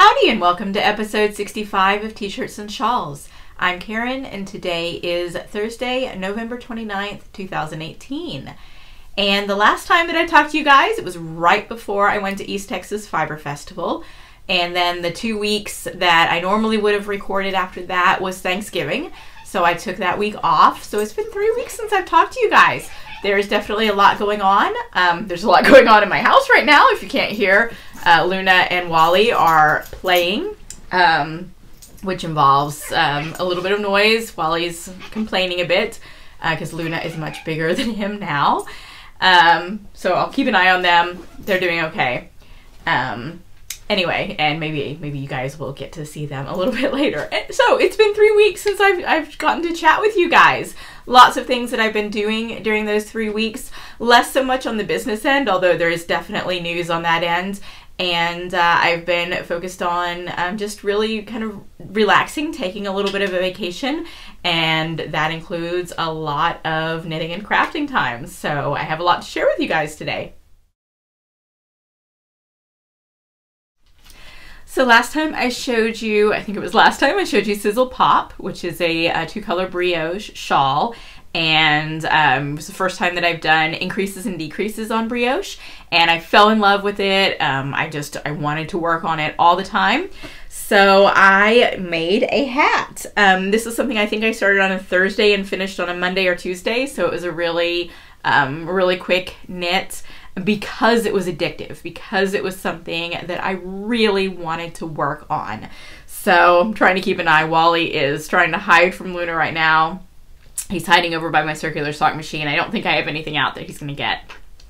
Howdy and welcome to episode 65 of T-Shirts and Shawls. I'm Karen and today is Thursday, November 29th, 2018. And the last time that I talked to you guys, it was right before I went to East Texas Fiber Festival. And then the 2 weeks that I normally would have recorded after that was Thanksgiving. So I took that week off. So it's been 3 weeks since I've talked to you guys. There's definitely a lot going on. There's a lot going on in my house right now. If you can't hear, Luna and Wally are playing, which involves a little bit of noise. Wally's complaining a bit because Luna is much bigger than him now. So I'll keep an eye on them. They're doing okay. Anyway, and maybe you guys will get to see them a little bit later. So it's been 3 weeks since I've gotten to chat with you guys. Lots of things that I've been doing during those 3 weeks. Less so much on the business end, although there is definitely news on that end. And I've been focused on just really kind of relaxing, taking a little bit of a vacation. And that includes a lot of knitting and crafting time. So I have a lot to share with you guys today. So last time I showed you, I think it was last time I showed you Sizzle Pop, which is a two-color brioche shawl. And it was the first time that I've done increases and decreases on brioche. And I fell in love with it. I wanted to work on it all the time. So I made a hat. This is something I think I started on a Thursday and finished on a Monday or Tuesday. So it was a really quick knit. Because it was addictive, because it was something that I really wanted to work on. So I'm trying to keep an eye. Wally is trying to hide from Luna right now. He's hiding over by my circular sock machine. I don't think I have anything out that he's going to get.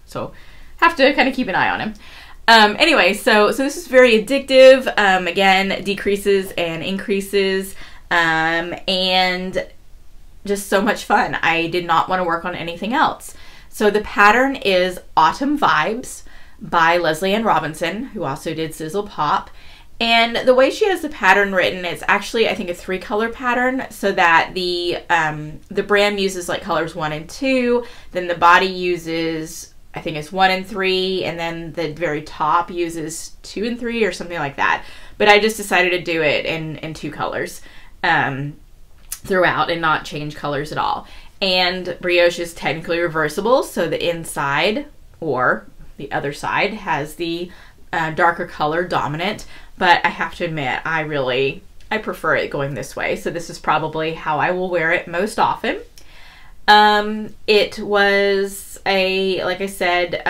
So have to kind of keep an eye on him. Anyway, so this is very addictive. Again, decreases and increases. And just so much fun. I did not want to work on anything else. So the pattern is Autumn Vibes by Leslie Ann Robinson, who also did Sizzle Pop. And the way she has the pattern written, it's actually, I think, a 3-color pattern, so that the brand uses like colors 1 and 2, then the body uses, I think it's 1 and 3, and then the very top uses 2 and 3 or something like that. But I just decided to do it in 2 colors throughout and not change colors at all. And brioche is technically reversible, so the inside or the other side has the darker color dominant. But I have to admit, I prefer it going this way. So this is probably how I will wear it most often. It was like I said,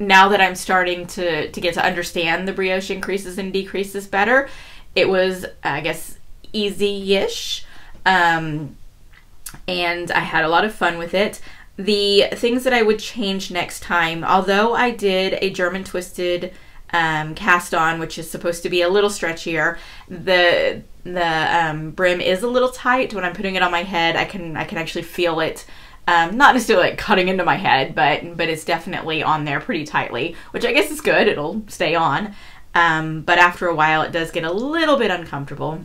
now that I'm starting to get to understand the brioche increases and decreases better, it was, I guess, easy-ish. And I had a lot of fun with it. The things that I would change next time, although I did a German twisted cast on, which is supposed to be a little stretchier, the brim is a little tight. When I'm putting it on my head, I can actually feel it, not necessarily like cutting into my head, but it's definitely on there pretty tightly, which I guess is good. It'll stay on. But after a while, it does get a little bit uncomfortable.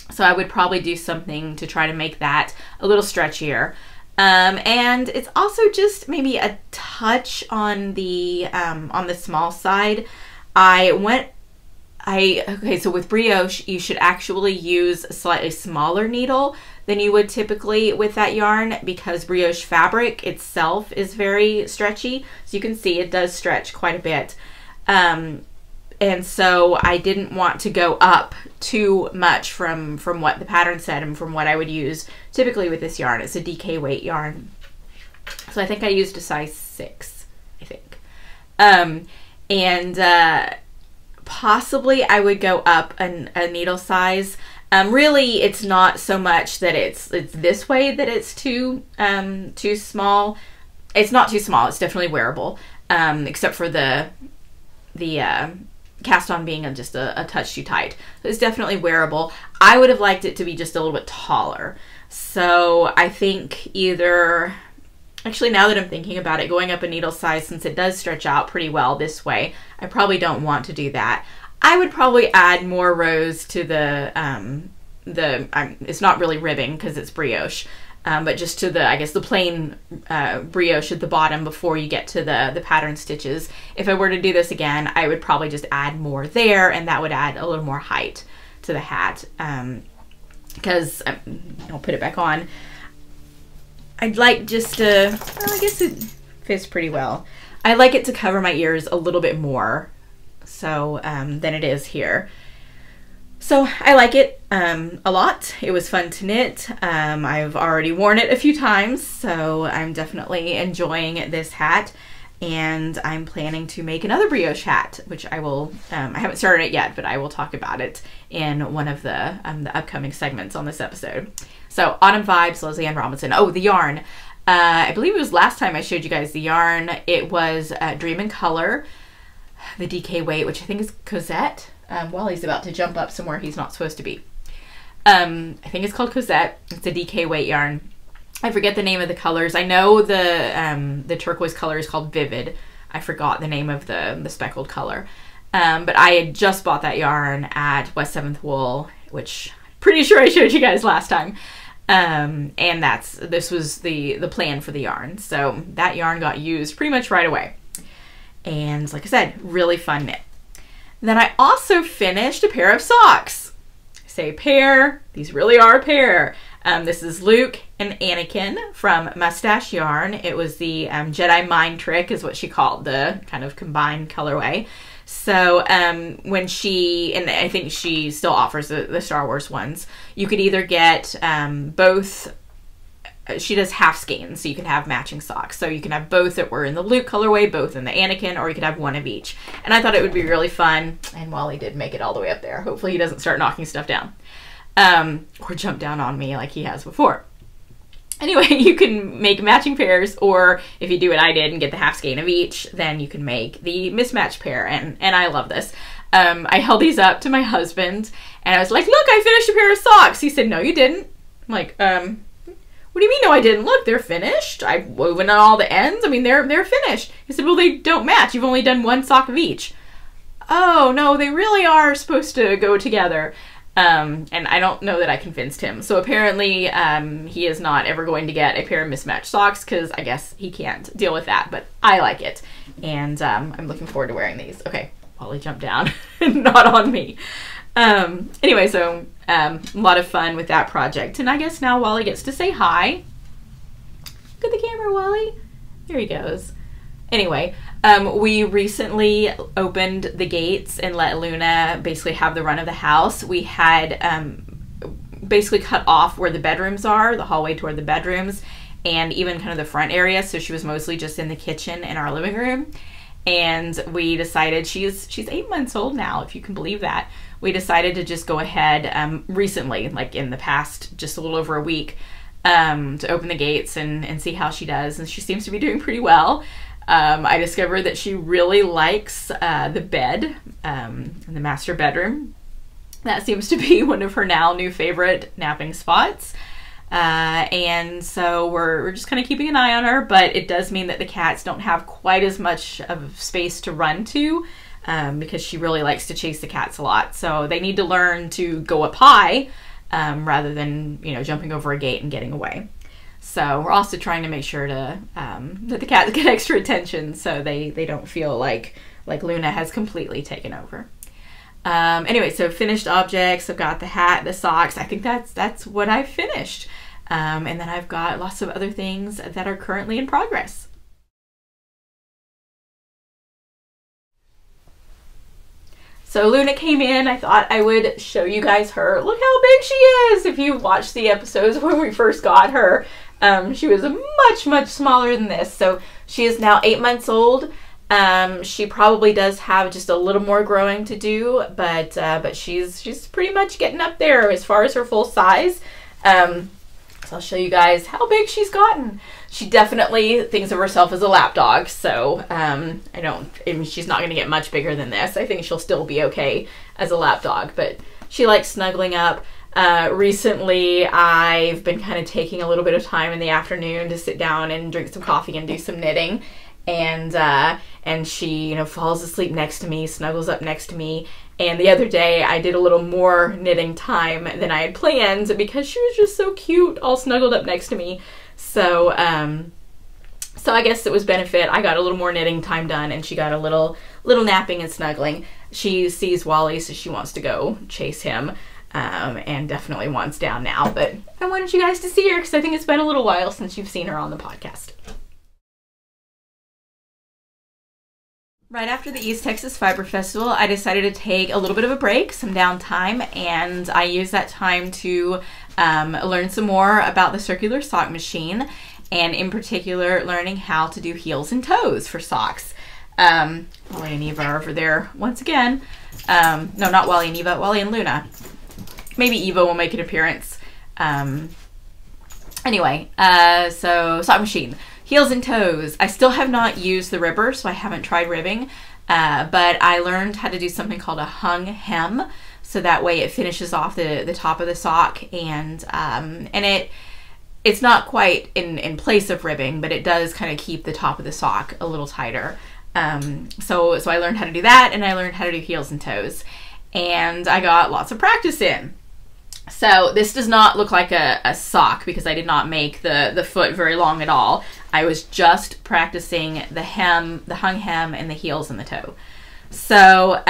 So I would probably do something to try to make that a little stretchier. And it's also just maybe a touch on the small side. Okay, so with brioche, you should actually use a slightly smaller needle than you would typically with that yarn, because brioche fabric itself is very stretchy. So you can see it does stretch quite a bit. And so I didn't want to go up too much from what the pattern said and from what I would use typically with this yarn. It's a DK weight yarn. So I think I used a size 6, I think. Possibly I would go up a needle size. Really, it's not so much that it's this way that it's too small. It's not too small. It's definitely wearable, except for the cast on being just a touch too tight. So it's definitely wearable. I would have liked it to be just a little bit taller. So I think actually now that I'm thinking about it, going up a needle size, since it does stretch out pretty well this way, I probably don't want to do that. I would probably add more rows to it's not really ribbing because it's brioche. but just to the, I guess, the plain brioche at the bottom before you get to the pattern stitches. If I were to do this again, I would probably just add more there, and that would add a little more height to the hat. Because I'll put it back on. I'd like just to, well, I guess it fits pretty well. I like it to cover my ears a little bit more so than it is here. So I like it a lot. It was fun to knit. I've already worn it a few times, so I'm definitely enjoying this hat. And I'm planning to make another brioche hat, which I will, I haven't started it yet, but I will talk about it in one of the upcoming segments on this episode. So Autumn Vibes, Leslie Ann Robinson. Oh, the yarn. I believe it was last time I showed you guys the yarn. It was Dream in Color, the DK weight, which I think is Cosette. Wally's about to jump up somewhere he's not supposed to be. I think it's called Cosette. It's a DK weight yarn. I forget the name of the colors. I know the turquoise color is called Vivid. I forgot the name of the speckled color. But I had just bought that yarn at West 7th Wool, which I'm pretty sure I showed you guys last time. And this was the plan for the yarn. So that yarn got used pretty much right away. And like I said, really fun knit. Then I also finished a pair of socks. I say pair, these really are a pair. This is Luke and Anakin from Mustache Yarn. It was the Jedi Mind Trick is what she called the kind of combined colorway. So when she, and I think she still offers the Star Wars ones, you could either get both. She does half skeins, so you can have matching socks. So you can have both that were in the Luke colorway, both in the Anakin, or you could have one of each. And I thought it would be really fun. And Wally did make it all the way up there. Hopefully he doesn't start knocking stuff down. Or jump down on me like he has before. Anyway, you can make matching pairs, or if you do what I did and get the half skein of each, then you can make the mismatched pair. And I love this. I held these up to my husband, and I was like, look, I finished a pair of socks. He said, no, you didn't. I'm like, what do you mean, no, I didn't? Look, they're finished. I've woven on all the ends. I mean, they're finished. He said, well, they don't match. You've only done one sock of each. Oh, no, they really are supposed to go together. And I don't know that I convinced him. So apparently he is not ever going to get a pair of mismatched socks because I guess he can't deal with that. But I like it. And I'm looking forward to wearing these. Okay, Wally jumped down. Not on me. Anyway, so a lot of fun with that project. And I guess now Wally gets to say hi. Look at the camera, Wally. There he goes. Anyway, we recently opened the gates and let Luna basically have the run of the house. We had basically cut off where the bedrooms are, the hallway toward the bedrooms, and even kind of the front area. So she was mostly just in the kitchen and our living room. And we decided, she's 8 months old now, if you can believe that. We decided to just go ahead recently, like in the past, just a little over a week, to open the gates and see how she does. And she seems to be doing pretty well. I discovered that she really likes the bed in the master bedroom. That seems to be one of her now new favorite napping spots. And so we're just kind of keeping an eye on her, but it does mean that the cats don't have quite as much of space to run to because she really likes to chase the cats a lot. So they need to learn to go up high rather than, you know, jumping over a gate and getting away. So we're also trying to make sure to that the cats get extra attention so they don't feel like Luna has completely taken over. Anyway, so finished objects. I've got the hat, the socks. I think that's what I've finished. And then I've got lots of other things that are currently in progress. So Luna came in. I thought I would show you guys her. Look how big she is. If you watched the episodes when we first got her, she was much smaller than this. So she is now 8 months old. She probably does have just a little more growing to do, but she's pretty much getting up there as far as her full size. So I'll show you guys how big she's gotten. She definitely thinks of herself as a lap dog, so I mean, she's not going to get much bigger than this. I think she'll still be okay as a lap dog, but she likes snuggling up. Recently, I've been kind of taking a little bit of time in the afternoon to sit down and drink some coffee and do some knitting. And she, falls asleep next to me, snuggles up next to me, And the other day I did a little more knitting time than I had planned because she was just so cute, all snuggled up next to me. So, so I guess it was benefit. I got a little more knitting time done, and she got a little napping and snuggling. She sees Wally, so she wants to go chase him, and definitely wants down now. But I wanted you guys to see her because I think it's been a little while since you've seen her on the podcast. Right after the East Texas Fiber Festival, I decided to take a little bit of a break, some downtime, and I used that time to learn some more about the circular sock machine, and in particular, learning how to do heels and toes for socks. Wally and Eva are over there once again. No, not Wally and Eva, Wally and Luna. Maybe Eva will make an appearance. Anyway, so sock machine. Heels and toes. I still have not used the ribber, so I haven't tried ribbing, but I learned how to do something called a hung hem, so that way it finishes off the top of the sock, and it's not quite in place of ribbing, but it does kind of keep the top of the sock a little tighter. So I learned how to do that, and I learned how to do heels and toes, and I got lots of practice in. So this does not look like a sock because I did not make the foot very long at all. I was just practicing the hem, the hung hem, and the heels and the toe. So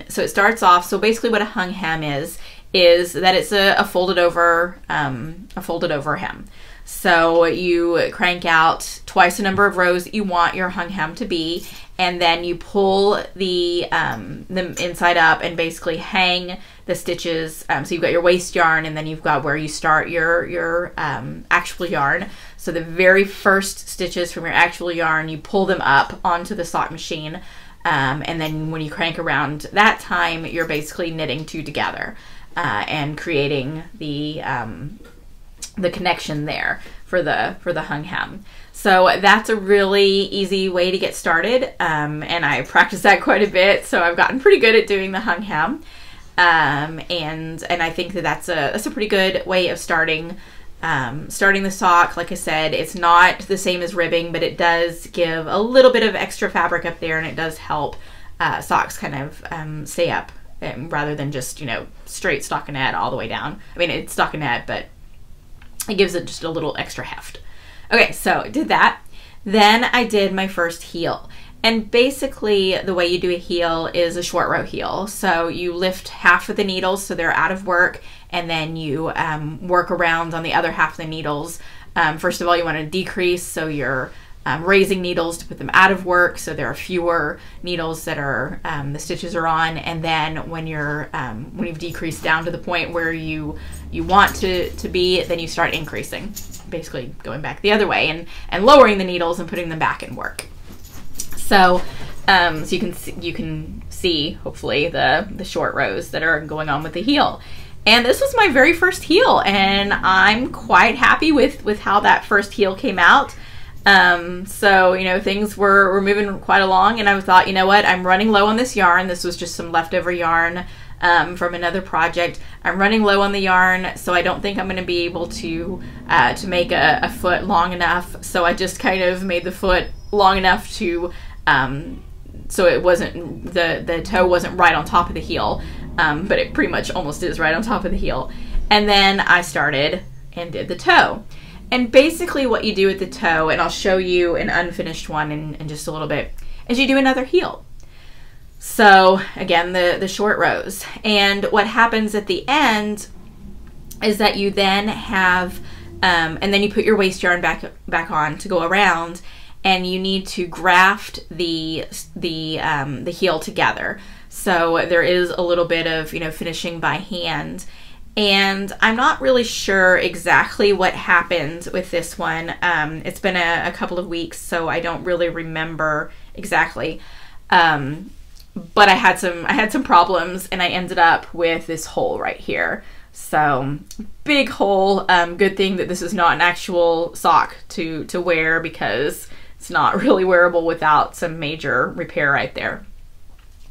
so it starts off, so basically what a hung hem is that it's a folded over hem. So you crank out twice the number of rows that you want your hung hem to be, and then you pull the inside up and basically hang the stitches. So you've got your waist yarn, and then you've got where you start your actual yarn. So the very first stitches from your actual yarn, you pull them up onto the sock machine, and then when you crank around that time, you're basically knitting two together and creating the connection there for the hung hem. So that's a really easy way to get started, and I practiced that quite a bit, so I've gotten pretty good at doing the hung hem, and I think that's a pretty good way of starting the sock. Like I said, it's not the same as ribbing, but it does give a little bit of extra fabric up there, and it does help socks kind of stay up rather than just, straight stockinette all the way down. I mean, it's stockinette, but it gives it just a little extra heft. Okay, so I did that. Then I did my first heel. And basically the way you do a heel is a short row heel. So you lift half of the needles so they're out of work, and then you work around on the other half of the needles. First of all, you want to decrease, so you're raising needles to put them out of work, so there are fewer needles that are the stitches are on. And then when you've decreased down to the point where you want to be, then you start increasing, basically going back the other way and lowering the needles and putting them back in work. So so you can see hopefully the short rows that are going on with the heel. And this was my very first heel, and I'm quite happy with how that first heel came out. So, things were moving quite along, and I thought, you know what, I'm running low on this yarn. This was just some leftover yarn from another project. I'm running low on the yarn, so I don't think I'm going to be able to make a foot long enough. So I just kind of made the foot long enough to so it wasn't, the toe wasn't right on top of the heel, but it pretty much almost is right on top of the heel. And then I started and did the toe. And basically what you do with the toe, and I'll show you an unfinished one in just a little bit, is you do another heel. So again, the short rows. And what happens at the end is that you then have, and then you put your waist yarn back on to go around, and you need to graft the heel together. So there is a little bit of, finishing by hand. And I'm not really sure exactly what happened with this one. It's been a couple of weeks, so I don't really remember exactly. But I had some problems, and I ended up with this hole right here. So big hole. Good thing that this is not an actual sock to wear, because it's not really wearable without some major repair right there.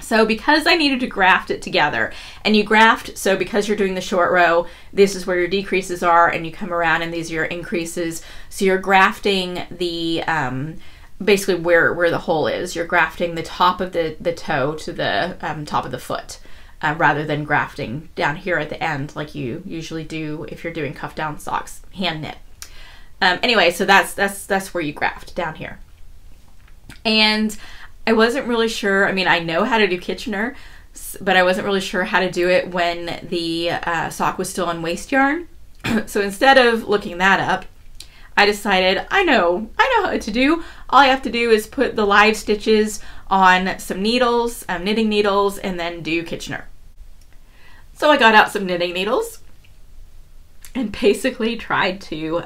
So because I needed to graft it together, and you graft, so because you're doing the short row, this is where your decreases are, and you come around and these are your increases. So you're grafting the, basically where the hole is. You're grafting the top of the toe to the top of the foot. rather than grafting down here at the end like you usually do if you're doing cuff down socks, hand knit. Anyway, so that's where you graft, down here. And I wasn't really sure, I mean, I know how to do Kitchener, but I wasn't really sure how to do it when the sock was still on waste yarn. So instead of looking that up, I decided I know how to do. All I have to do is put the live stitches on some needles, knitting needles, and then do Kitchener. So I got out some knitting needles and basically tried to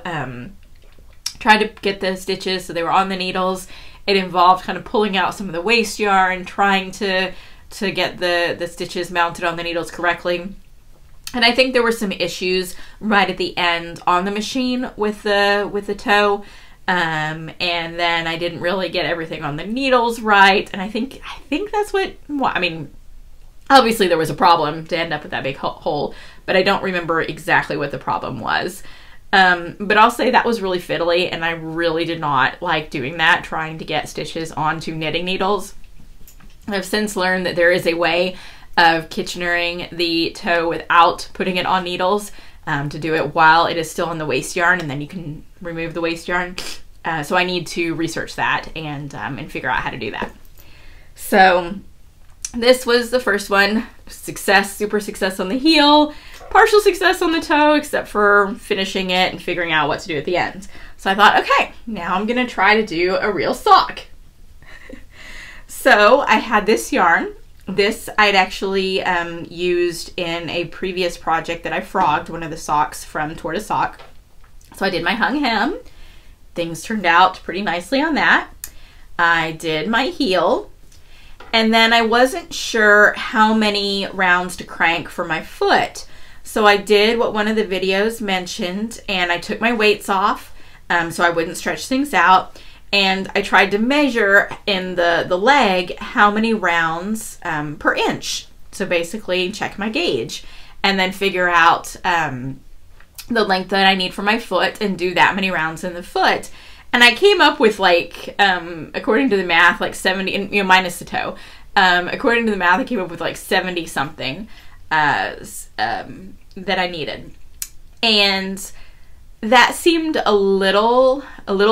get the stitches so they were on the needles. It involved kind of pulling out some of the waste yarn, trying to get the stitches mounted on the needles correctly. And I think there were some issues right at the end on the machine with the toe. And then I didn't really get everything on the needles right. And I think that's what, I mean, obviously there was a problem to end up with that big hole, but I don't remember exactly what the problem was. But I'll say that was really fiddly, and I really did not like doing that, trying to get stitches onto knitting needles. I've since learned that there is a way of Kitchenering the toe without putting it on needles, to do it while it is still on the waste yarn, and then you can remove the waste yarn. So I need to research that and figure out how to do that. So this was the first one. Success, super success on the heel, partial success on the toe, except for finishing it and figuring out what to do at the end. So I thought, okay, now I'm gonna try to do a real sock. So I had this yarn. This I'd actually used in a previous project that I frogged one of the socks from Tour de Sock. So I did my hung hem. Things turned out pretty nicely on that. I did my heel. And then I wasn't sure how many rounds to crank for my foot. So I did what one of the videos mentioned, and I took my weights off so I wouldn't stretch things out. And I tried to measure in the leg how many rounds per inch. So basically check my gauge and then figure out the length that I need for my foot and do that many rounds in the foot. And I came up with, like, according to the math, like 70, and, you know, minus the toe. According to the math, I came up with like 70 something that I needed. And that seemed a little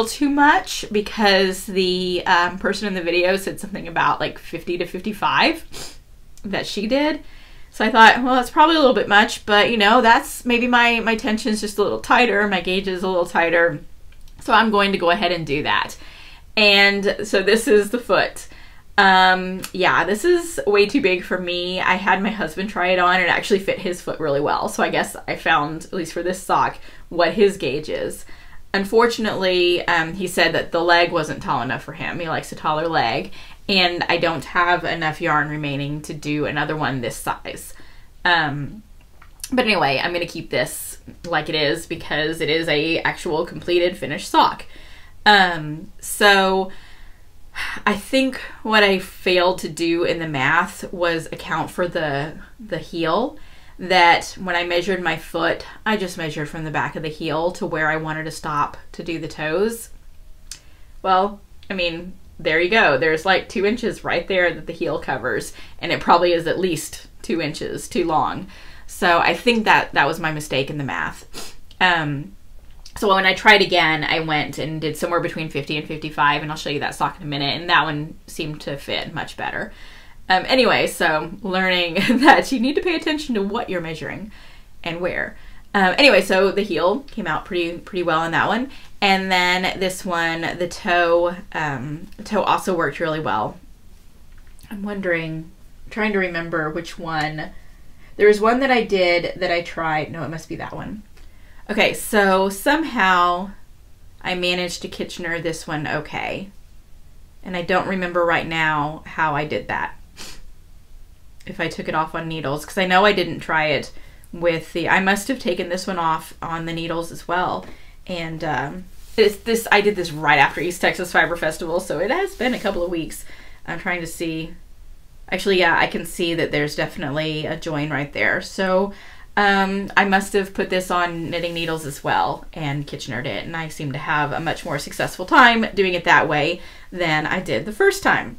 too much, because the person in the video said something about like 50 to 55 that she did. So I thought, well, that's probably a little bit much, but you know, that's maybe my tension's just a little tighter, my gauge is a little tighter. So I'm going to go ahead and do that. And so this is the foot. Yeah, this is way too big for me. I had my husband try it on, and it actually fit his foot really well. So I guess I found, at least for this sock, what his gauge is. Unfortunately, he said that the leg wasn't tall enough for him. He likes a taller leg, and I don't have enough yarn remaining to do another one this size. But anyway, I'm going to keep this like it is, because it is a actual completed finished sock. So I think what I failed to do in the math was account for the heel. That when I measured my foot, I just measured from the back of the heel to where I wanted to stop to do the toes. Well, I mean, there you go. There's like 2 inches right there that the heel covers, and it probably is at least 2 inches too long. So I think that was my mistake in the math. So when I tried again, I went and did somewhere between 50 and 55, and I'll show you that sock in a minute, and that one seemed to fit much better. Anyway, so learning that you need to pay attention to what you're measuring and where. Anyway, so the heel came out pretty well on that one. And then this one, the toe also worked really well. I'm trying to remember which one. There was one that I did that I tried. No, it must be that one. Okay, so somehow I managed to Kitchener this one okay. And I don't remember right now how I did that. If I took it off on needles, because I know I didn't try it with I must have taken this one off on the needles as well. And I did this right after East Texas Fiber Festival, so it has been a couple of weeks. I'm trying to see. Actually, yeah, I can see that there's definitely a join right there. So I must have put this on knitting needles as well and Kitchenered it, and I seem to have a much more successful time doing it that way than I did the first time.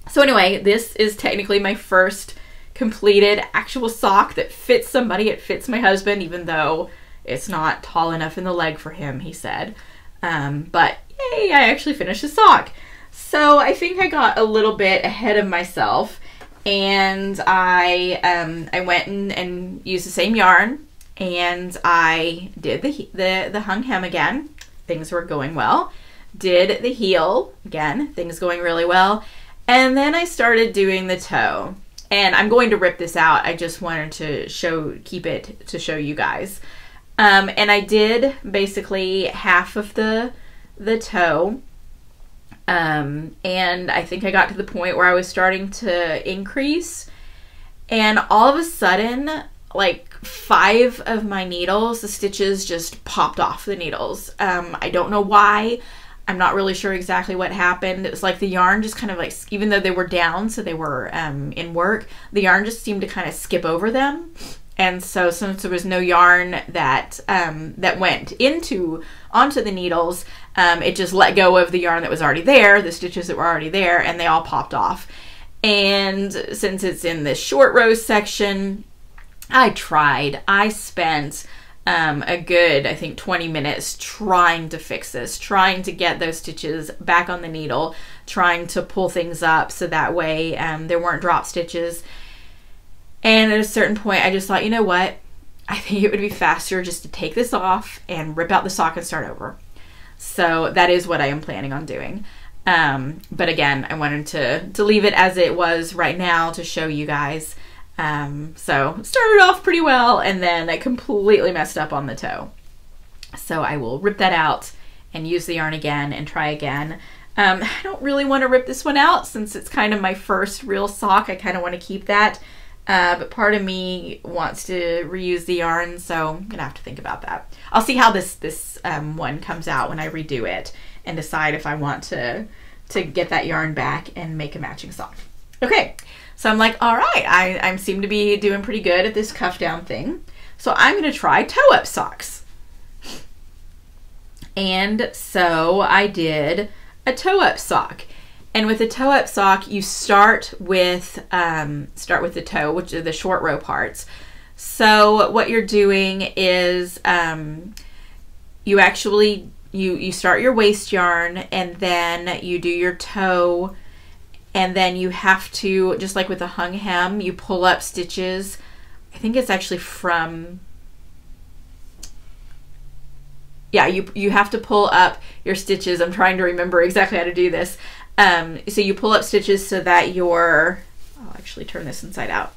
So anyway, this is technically my first completed actual sock that fits somebody. It fits my husband, even though it's not tall enough in the leg for him, he said. But yay, I actually finished the sock. So I think I got a little bit ahead of myself, and I went and used the same yarn, and I did the hung hem again. Things were going well. Did the heel again. Things going really well. And then I started doing the toe. And I'm going to rip this out. I just wanted to keep it to show you guys. And I did basically half of the toe. And I think I got to the point where I was starting to increase. And all of a sudden, like 5 of my needles, the stitches just popped off the needles. I don't know why. I'm not really sure exactly what happened. It was like the yarn just kind of like, even though they were down, so they were in work, the yarn just seemed to kind of skip over them. And so since there was no yarn that went onto the needles, it just let go of the yarn that was already there, the stitches that were already there, and they all popped off. And since it's in the short row section, I spent a good, I think, 20 minutes trying to fix this, trying to get those stitches back on the needle, trying to pull things up so that way there weren't drop stitches. And at a certain point, I just thought, you know what? I think it would be faster just to take this off and rip out the sock and start over. So that is what I am planning on doing. But again, I wanted to leave it as it was right now to show you guys. So it started off pretty well, and then I completely messed up on the toe. So I will rip that out and use the yarn again and try again. I don't really want to rip this one out since it's kind of my first real sock. I kind of want to keep that. But part of me wants to reuse the yarn, so I'm gonna have to think about that. I'll see how this one comes out when I redo it and decide if I want to get that yarn back and make a matching sock. Okay. So I'm like, all right, I seem to be doing pretty good at this cuff down thing. So I'm going to try toe up socks. And so I did a toe up sock. And with a toe up sock, you start with the toe, which are the short row parts. So what you're doing is you actually, you start your waist yarn, and then you do your toe. And then you have to, just like with a hung hem, you pull up stitches. I think it's actually from, yeah, you have to pull up your stitches. I'm trying to remember exactly how to do this. So you pull up stitches so that I'll actually turn this inside out.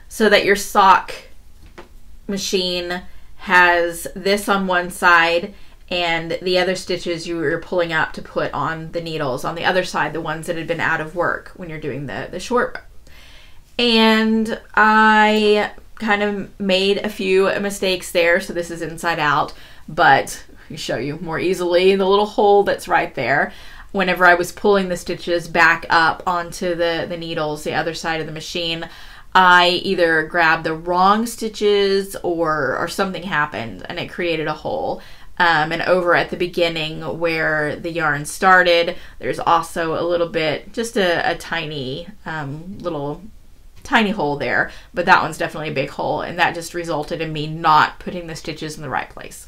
So that your sock machine has this on one side, and the other stitches you were pulling up to put on the needles on the other side, the ones that had been out of work when you're doing the short row. And I kind of made a few mistakes there, so this is inside out, but I'll show you more easily the little hole that's right there. Whenever I was pulling the stitches back up onto the needles, the other side of the machine, I either grabbed the wrong stitches or something happened and it created a hole. And over at the beginning where the yarn started, there's also a little bit, just a tiny tiny hole there, but that one's definitely a big hole, and that just resulted in me not putting the stitches in the right place.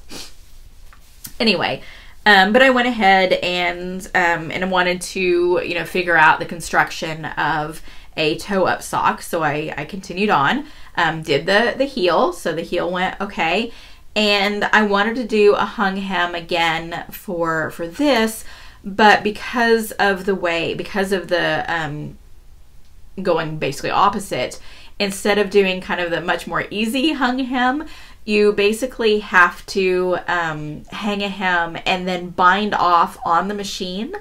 Anyway, but I went ahead and I wanted to, figure out the construction of a toe up sock, so I continued on, did the heel, so the heel went okay. And I wanted to do a hung hem again for this, but because of the going basically opposite, instead of doing kind of the much more easy hung hem, you basically have to hang a hem and then bind off on the machine.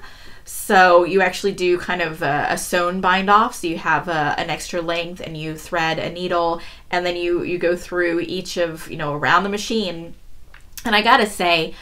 So you actually do kind of a sewn bind off. So you have an extra length and you thread a needle, and then you go through each of, around the machine. And I gotta say,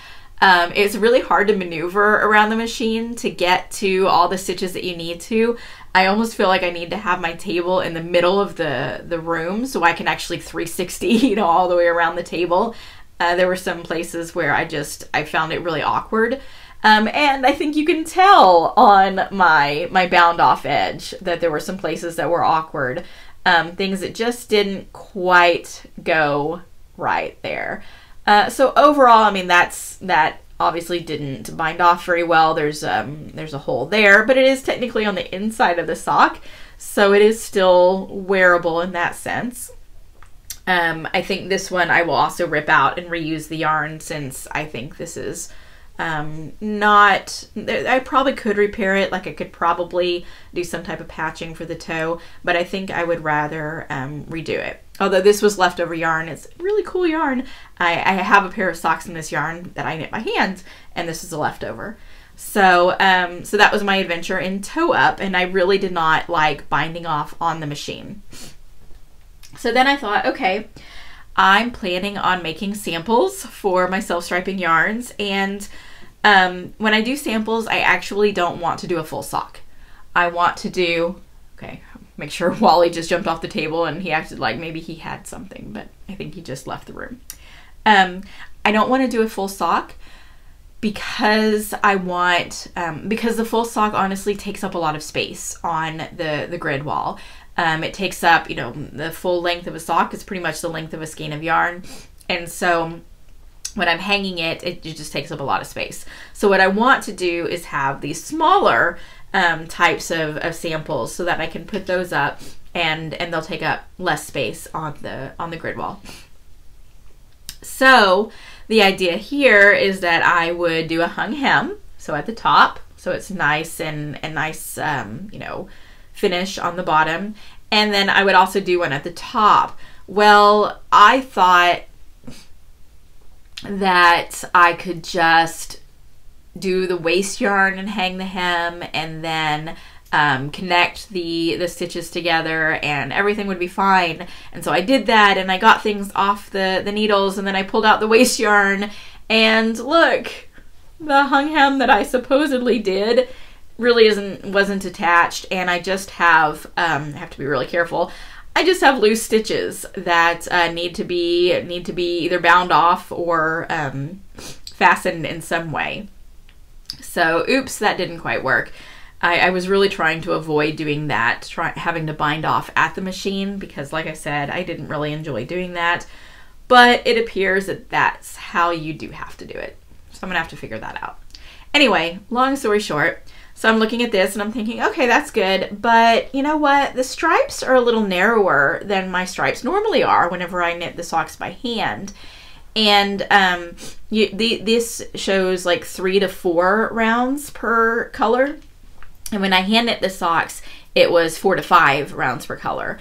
it's really hard to maneuver around the machine to get to all the stitches that you need to. I almost feel like I need to have my table in the middle of the room so I can actually 360, all the way around the table. There were some places where I found it really awkward. And I think you can tell on my bound off edge that there were some places that were awkward. Things that just didn't quite go right there. So overall, I mean, that obviously didn't bind off very well. There's a hole there, but it is technically on the inside of the sock, so it is still wearable in that sense. I think this one I will also rip out and reuse the yarn, since I think this is not, I probably could repair it. Like I could probably do some type of patching for the toe, but I think I would rather redo it. Although this was leftover yarn, it's really cool yarn. I have a pair of socks in this yarn that I knit by hand, and this is a leftover. So so that was my adventure in toe up, and I really did not like binding off on the machine. So then I thought, okay, I'm planning on making samples for my self-striping yarns, and when I do samples, I actually don't want to do a full sock. I want to do, okay, make sure Wally just jumped off the table and he acted like maybe he had something, but I think he just left the room. I don't want to do a full sock because I want, because the full sock honestly takes up a lot of space on the grid wall. It takes up, you know, the full length of a sock is pretty much the length of a skein of yarn. And so when I'm hanging it, it just takes up a lot of space. So what I want to do is have these smaller types of samples so that I can put those up and they'll take up less space on the grid wall. So the idea here is that I would do a hung hem, so at the top, so it's nice and nice, you know, finish on the bottom, and then I would also do one at the top. Well, I thought that I could just do the waist yarn and hang the hem, and then connect the stitches together and everything would be fine. And so I did that, and I got things off the needles, and then I pulled out the waist yarn, and look, the hung hem that I supposedly did really wasn't attached, and I just have to be really careful. I just have loose stitches that need to be either bound off or fastened in some way. So oops, that didn't quite work. I was really trying to avoid doing that, having to bind off at the machine, because like I said, I didn't really enjoy doing that, but it appears that that's how you do have to do it. So I'm gonna have to figure that out. Anyway, long story short, so I'm looking at this and I'm thinking, okay, that's good, but you know what? The stripes are a little narrower than my stripes normally are whenever I knit the socks by hand. And this shows like 3 to 4 rounds per color. And when I hand knit the socks, it was 4 to 5 rounds per color.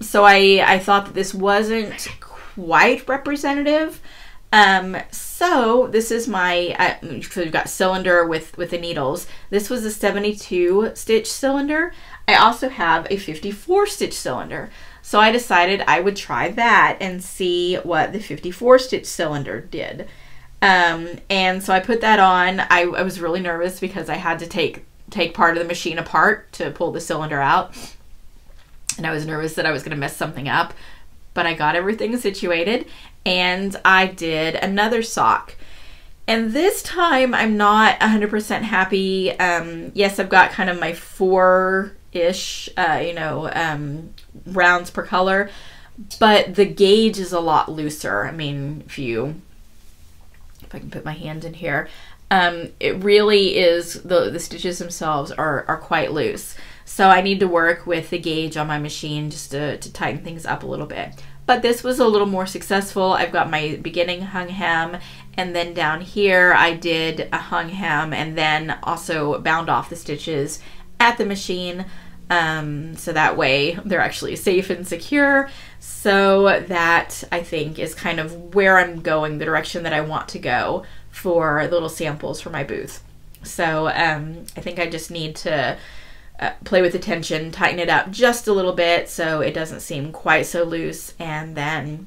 So I thought that this wasn't quite representative. So this is my, so we've got cylinder with the needles. This was a 72 stitch cylinder. I also have a 54 stitch cylinder. So I decided I would try that and see what the 54 stitch cylinder did. And so I put that on. I was really nervous because I had to take part of the machine apart to pull the cylinder out. And I was nervous that I was going to mess something up, but I got everything situated and I did another sock. And this time I'm not 100% happy. Yes, I've got kind of my 4-ish, you know, rounds per color, but the gauge is a lot looser. I mean, if I can put my hand in here, it really is, the stitches themselves are quite loose. So I need to work with the gauge on my machine just to tighten things up a little bit. But this was a little more successful. I've got my beginning hung hem, and then down here I did a hung hem and then also bound off the stitches at the machine. So that way they're actually safe and secure. So that, I think, is kind of where I'm going, the direction that I want to go for the little samples for my booth. So I think I just need to play with the tension, tighten it up just a little bit so it doesn't seem quite so loose, and then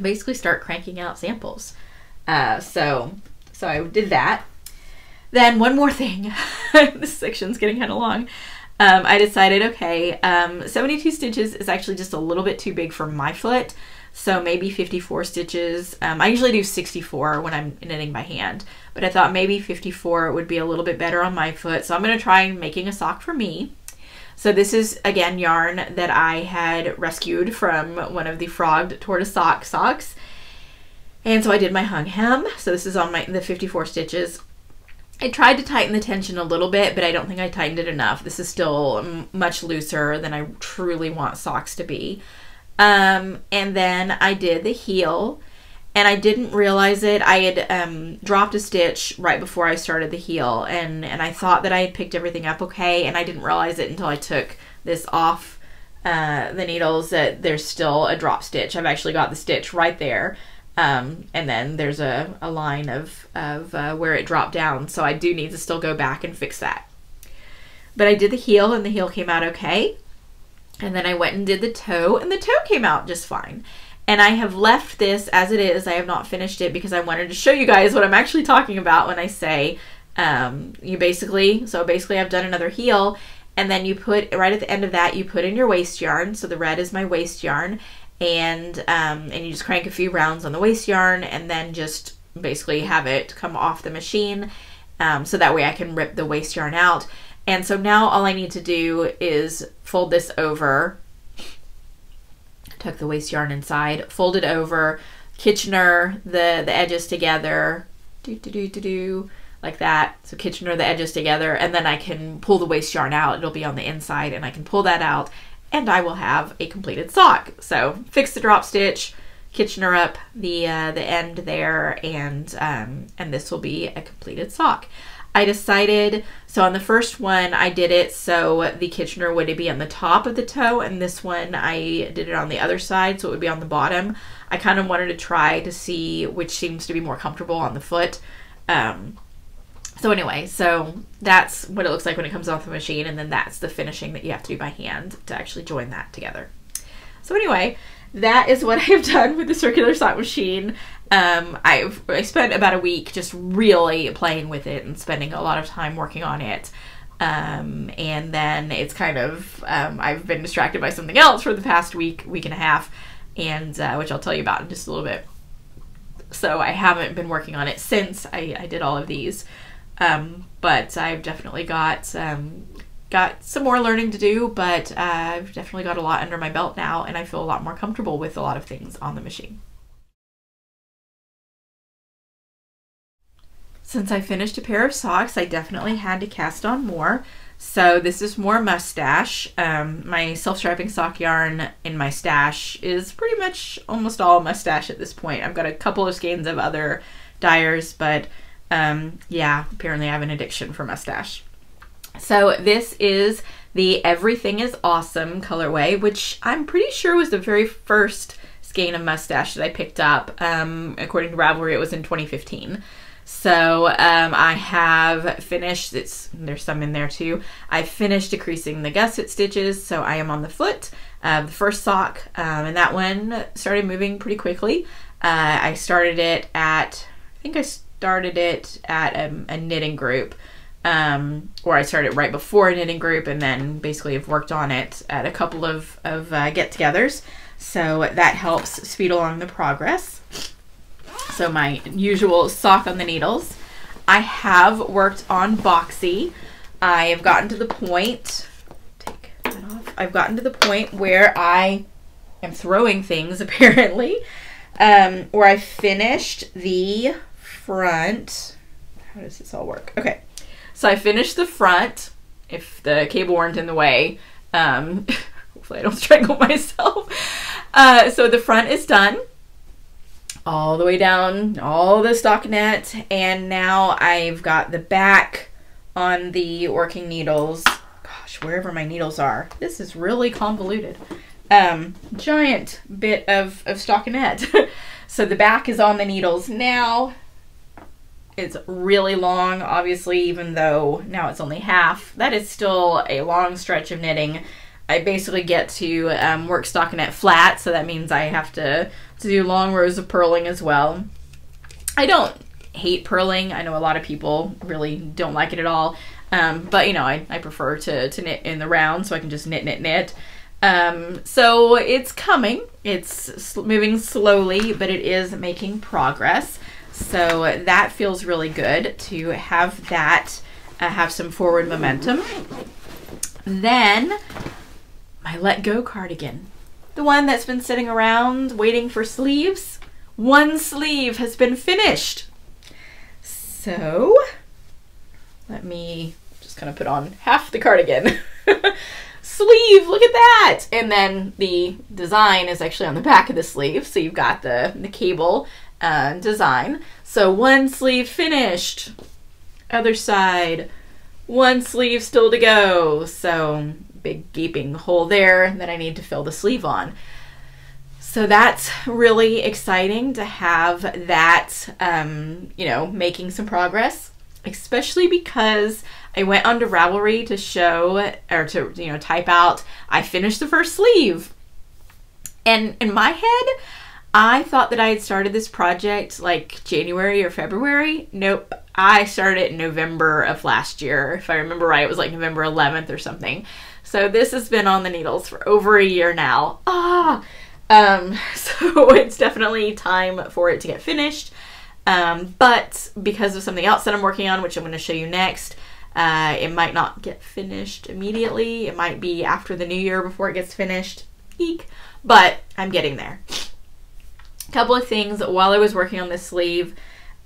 basically start cranking out samples. So I did that. Then one more thing, this section's getting kind of long. I decided, okay, 72 stitches is actually just a little bit too big for my foot, so maybe 54 stitches. I usually do 64 when I'm knitting by hand, but I thought maybe 54 would be a little bit better on my foot. So I'm going to try making a sock for me. So this is, again, yarn that I had rescued from one of the frogged tortoise socks. And so I did my hung hem. So this is on the 54 stitches. I tried to tighten the tension a little bit, but I don't think I tightened it enough. This is still much looser than I truly want socks to be. And then I did the heel, and I didn't realize it. I had dropped a stitch right before I started the heel, and I thought that I had picked everything up okay, and I didn't realize it until I took this off the needles that there's still a drop stitch. I've actually got the stitch right there. And then there's a line of where it dropped down, so I do need to still go back and fix that. But I did the heel, and the heel came out okay. And then I went and did the toe, and the toe came out just fine. And I have left this as it is. I have not finished it because I wanted to show you guys what I'm actually talking about when I say basically I've done another heel, and then you put, right at the end of that, you put in your waste yarn. So the red is my waste yarn. And you just crank a few rounds on the waste yarn, and then just basically have it come off the machine, so that way I can rip the waste yarn out. And so now all I need to do is fold this over, tuck the waste yarn inside, fold it over, Kitchener the edges together, like that. So Kitchener the edges together, and then I can pull the waste yarn out. It'll be on the inside, and I can pull that out, and I will have a completed sock. So fix the drop stitch, Kitchener up the end there, and this will be a completed sock. I decided, so on the first one I did it so the Kitchener would be on the top of the toe, and this one I did it on the other side so it would be on the bottom. I kind of wanted to try to see which seems to be more comfortable on the foot. So anyway, so that's what it looks like when it comes off the machine, and then that's the finishing that you have to do by hand to actually join that together. So anyway, that is what I've done with the circular sock machine. I spent about a week just really playing with it and spending a lot of time working on it. And then it's kind of, I've been distracted by something else for the past week and a half, and which I'll tell you about in just a little bit. So I haven't been working on it since I did all of these. But I've definitely got some more learning to do, but I've definitely got a lot under my belt now, and I feel a lot more comfortable with a lot of things on the machine. Since I finished a pair of socks, I definitely had to cast on more. So this is more mustache. My self-striping sock yarn in my stash is pretty much almost all mustache at this point. I've got a couple of skeins of other dyers, but yeah, apparently I have an addiction for mustache. So this is the Everything is Awesome colorway, which I'm pretty sure was the very first skein of mustache that I picked up. According to Ravelry, it was in 2015. So I have finished, there's some in there too. I finished decreasing the gusset stitches, so I am on the foot of the first sock, and that one started moving pretty quickly. I started it at, I think I started it at a knitting group, or I started right before a knitting group, and then basically have worked on it at a couple of get-togethers. So that helps speed along the progress. So my usual sock on the needles. I have worked on boxy. I have gotten to the point, take that off. I've gotten to the point where I am throwing things apparently, where I finished the front. How does this all work? Okay, so I finished the front, if the cable weren't in the way. Hopefully I don't strangle myself. So the front is done, all the way down, all the stockinette, and now I've got the back on the working needles. Gosh, wherever my needles are. This is really convoluted. Giant bit of stockinette. So the back is on the needles now. It's really long, obviously, even though now it's only half. That is still a long stretch of knitting. I basically get to work stockinette flat, so that means I have to do long rows of purling as well. I don't hate purling. I know a lot of people really don't like it at all, but you know, I prefer to knit in the round, so I can just knit. So it's coming. It's moving slowly, but it is making progress. So that feels really good to have that have some forward momentum. Then my Let Go cardigan, the one that's been sitting around waiting for sleeves. One sleeve has been finished. So let me just kind of put on half the cardigan. Sleeve, look at that. And then the design is actually on the back of the sleeve. So you've got the cable design. So one sleeve finished. Other side, one sleeve still to go. So big gaping hole there that I need to fill the sleeve on. So that's really exciting to have that, you know, making some progress, especially because I went onto Ravelry to show, or to, you know, type out, I finished the first sleeve. And in my head, I thought that I had started this project like January or February. Nope, I started it in November of last year. If I remember right, it was like November 11th or something. So this has been on the needles for over a year now. So it's definitely time for it to get finished. But because of something else that I'm working on, which I'm going to show you next, it might not get finished immediately. It might be after the new year before it gets finished. Eek. But I'm getting there. A couple of things while I was working on this sleeve.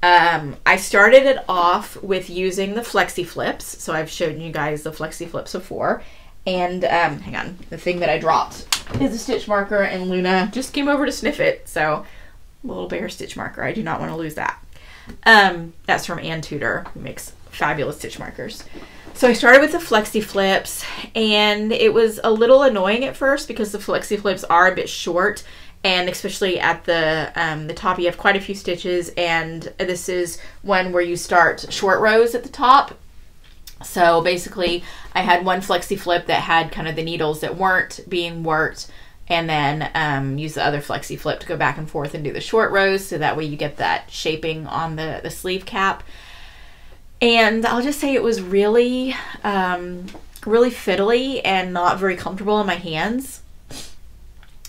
I started it off with using the flexi flips. So I've shown you guys the flexi flips before. And hang on, the thing that I dropped is a stitch marker, and Luna just came over to sniff it. So a little bear stitch marker. I do not want to lose that. That's from Ann Tudor, who makes fabulous stitch markers. So I started with the flexi flips, and it was a little annoying at first because the flexi flips are a bit short, and especially at the top you have quite a few stitches, and this is one where you start short rows at the top. So basically I had one flexi flip that had kind of the needles that weren't being worked, and then use the other flexi flip to go back and forth and do the short rows, so that way you get that shaping on the sleeve cap. And I'll just say it was really really fiddly and not very comfortable in my hands,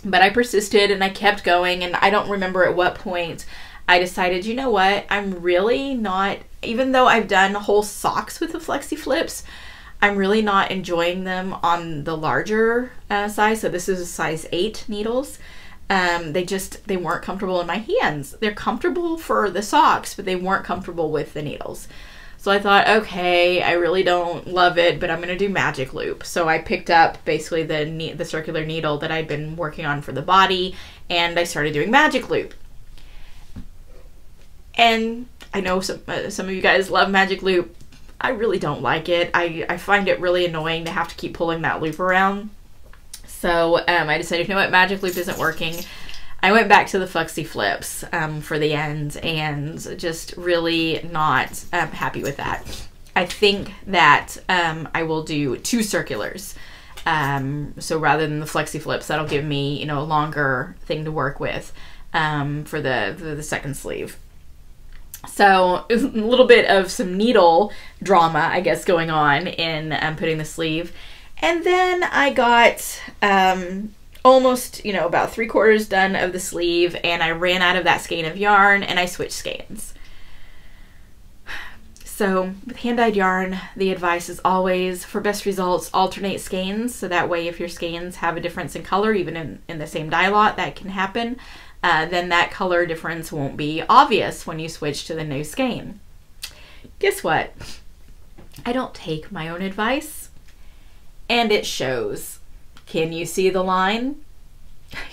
but I persisted and I kept going, and I don't remember at what point I decided, you know what, I'm really not, even though I've done whole socks with the flexi flips, I'm really not enjoying them on the larger size. So this is a size 8 needles. They weren't comfortable in my hands. They're comfortable for the socks, but they weren't comfortable with the needles. So I thought, okay, I really don't love it, but I'm going to do magic loop. So I picked up basically the circular needle that I'd been working on for the body, and I started doing magic loop. And I know some of you guys love magic loop. I really don't like it. I find it really annoying to have to keep pulling that loop around. So I decided, you know what, magic loop isn't working. I went back to the flexi flips for the end, and just really not happy with that. I think that I will do 2 circulars. So rather than the flexi flips, that'll give me, you know, a longer thing to work with for the second sleeve. So it was a little bit of some needle drama, I guess, going on in putting the sleeve. And then I got almost, you know, about 3/4 done of the sleeve, and I ran out of that skein of yarn, and I switched skeins. So with hand-dyed yarn, the advice is always, for best results, alternate skeins. So that way if your skeins have a difference in color, even in the same dye lot, that can happen. Then that color difference won't be obvious when you switch to the new skein. Guess what? I don't take my own advice, and it shows. Can you see the line?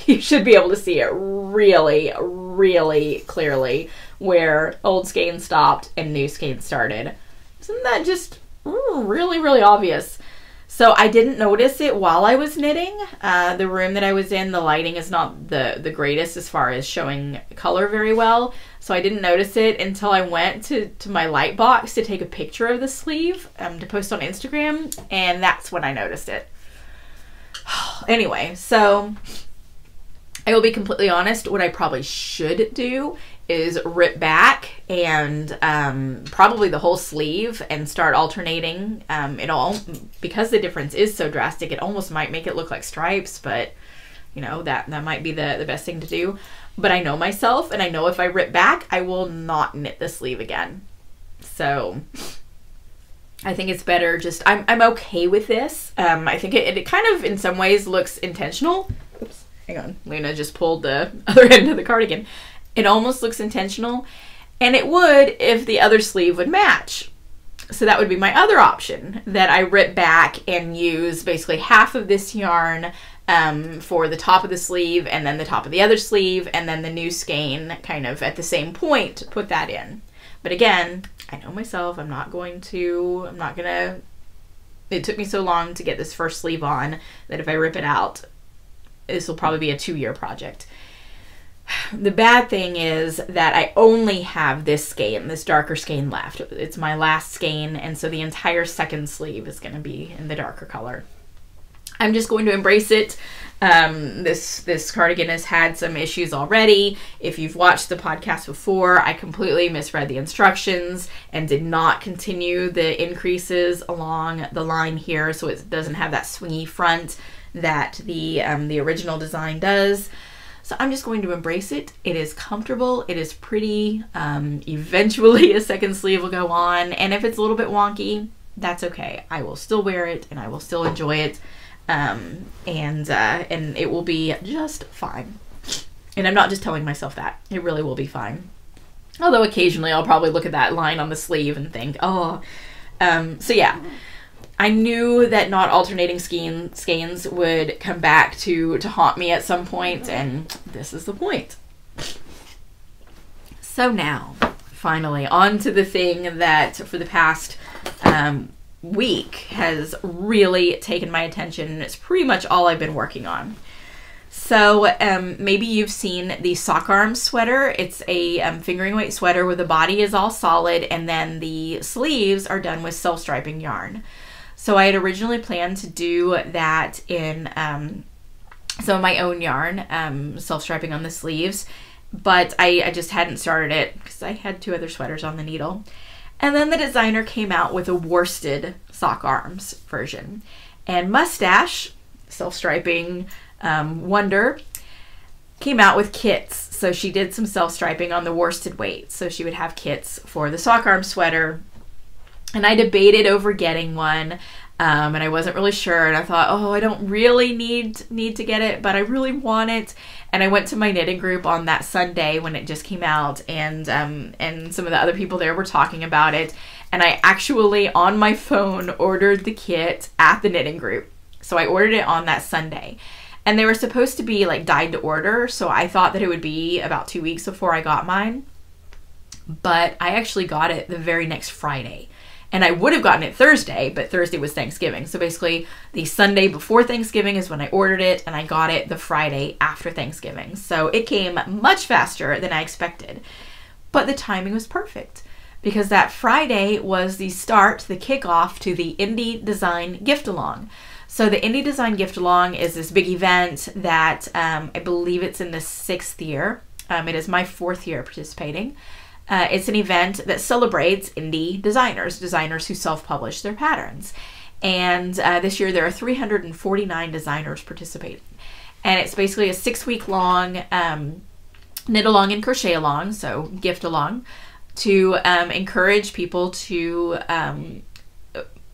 You should be able to see it really, really clearly where old skein stopped and new skein started. Isn't that just really, really obvious? So I didn't notice it while I was knitting. The room that I was in, the lighting is not the greatest as far as showing color very well. So I didn't notice it until I went to my light box to take a picture of the sleeve to post on Instagram, and that's when I noticed it. Anyway, so I will be completely honest, what I probably should do is rip back and probably the whole sleeve and start alternating it all, because the difference is so drastic. It almost might make it look like stripes, but you know, that might be the best thing to do. But I know myself, and I know if I rip back, I will not knit the sleeve again. So I think it's better just, I'm okay with this. I think it kind of in some ways looks intentional. Oops, hang on. Luna just pulled the other end of the cardigan. It almost looks intentional, and it would if the other sleeve would match. So that would be my other option, that I rip back and use basically half of this yarn for the top of the sleeve, and then the top of the other sleeve, and then the new skein kind of at the same point, put that in. But again, I know myself, I'm not gonna, it took me so long to get this first sleeve on that if I rip it out, this will probably be a 2-year project. The bad thing is that I only have this skein, this darker skein left. It's my last skein, and so the entire second sleeve is going to be in the darker color. I'm just going to embrace it. This cardigan has had some issues already. If you've watched the podcast before, I completely misread the instructions and did not continue the increases along the line here, so it doesn't have that swingy front that the original design does. So I'm just going to embrace it. It is comfortable. It is pretty. Eventually a second sleeve will go on. And if it's a little bit wonky, that's okay. I will still wear it and I will still enjoy it. And it will be just fine. And I'm not just telling myself that. It really will be fine. Although occasionally I'll probably look at that line on the sleeve and think, oh. So yeah. I knew that not alternating skeins would come back to haunt me at some point, and this is the point. So now, finally, on to the thing that for the past week has really taken my attention, and it's pretty much all I've been working on. So maybe you've seen the sock arm sweater. It's a fingering weight sweater where the body is all solid, and then the sleeves are done with self-striping yarn. So I had originally planned to do that in some of my own yarn, self-striping on the sleeves, but I just hadn't started it because I had 2 other sweaters on the needle. And then the designer came out with a worsted sock arms version. And Mustache, self-striping wonder, came out with kits. So she did some self-striping on the worsted weight. So she would have kits for the sock arm sweater. And I debated over getting one, and I wasn't really sure, and I thought, oh, I don't really need to get it, but I really want it. And I went to my knitting group on that Sunday when it just came out, and some of the other people there were talking about it, and I actually, on my phone, ordered the kit at the knitting group. So I ordered it on that Sunday. And they were supposed to be like dyed to order, so I thought that it would be about 2 weeks before I got mine. But I actually got it the very next Friday. And I would have gotten it Thursday, but Thursday was Thanksgiving. So basically the Sunday before Thanksgiving is when I ordered it, and I got it the Friday after Thanksgiving. So it came much faster than I expected. But the timing was perfect because that Friday was the start, the kickoff to the Indie Design Gift Along. So the Indie Design Gift Along is this big event that I believe it's in the 6th year. It is my 4th year participating. It's an event that celebrates indie designers who self-publish their patterns. And this year there are 349 designers participating. And it's basically a 6-week long knit along and crochet along, so gift along, to encourage people to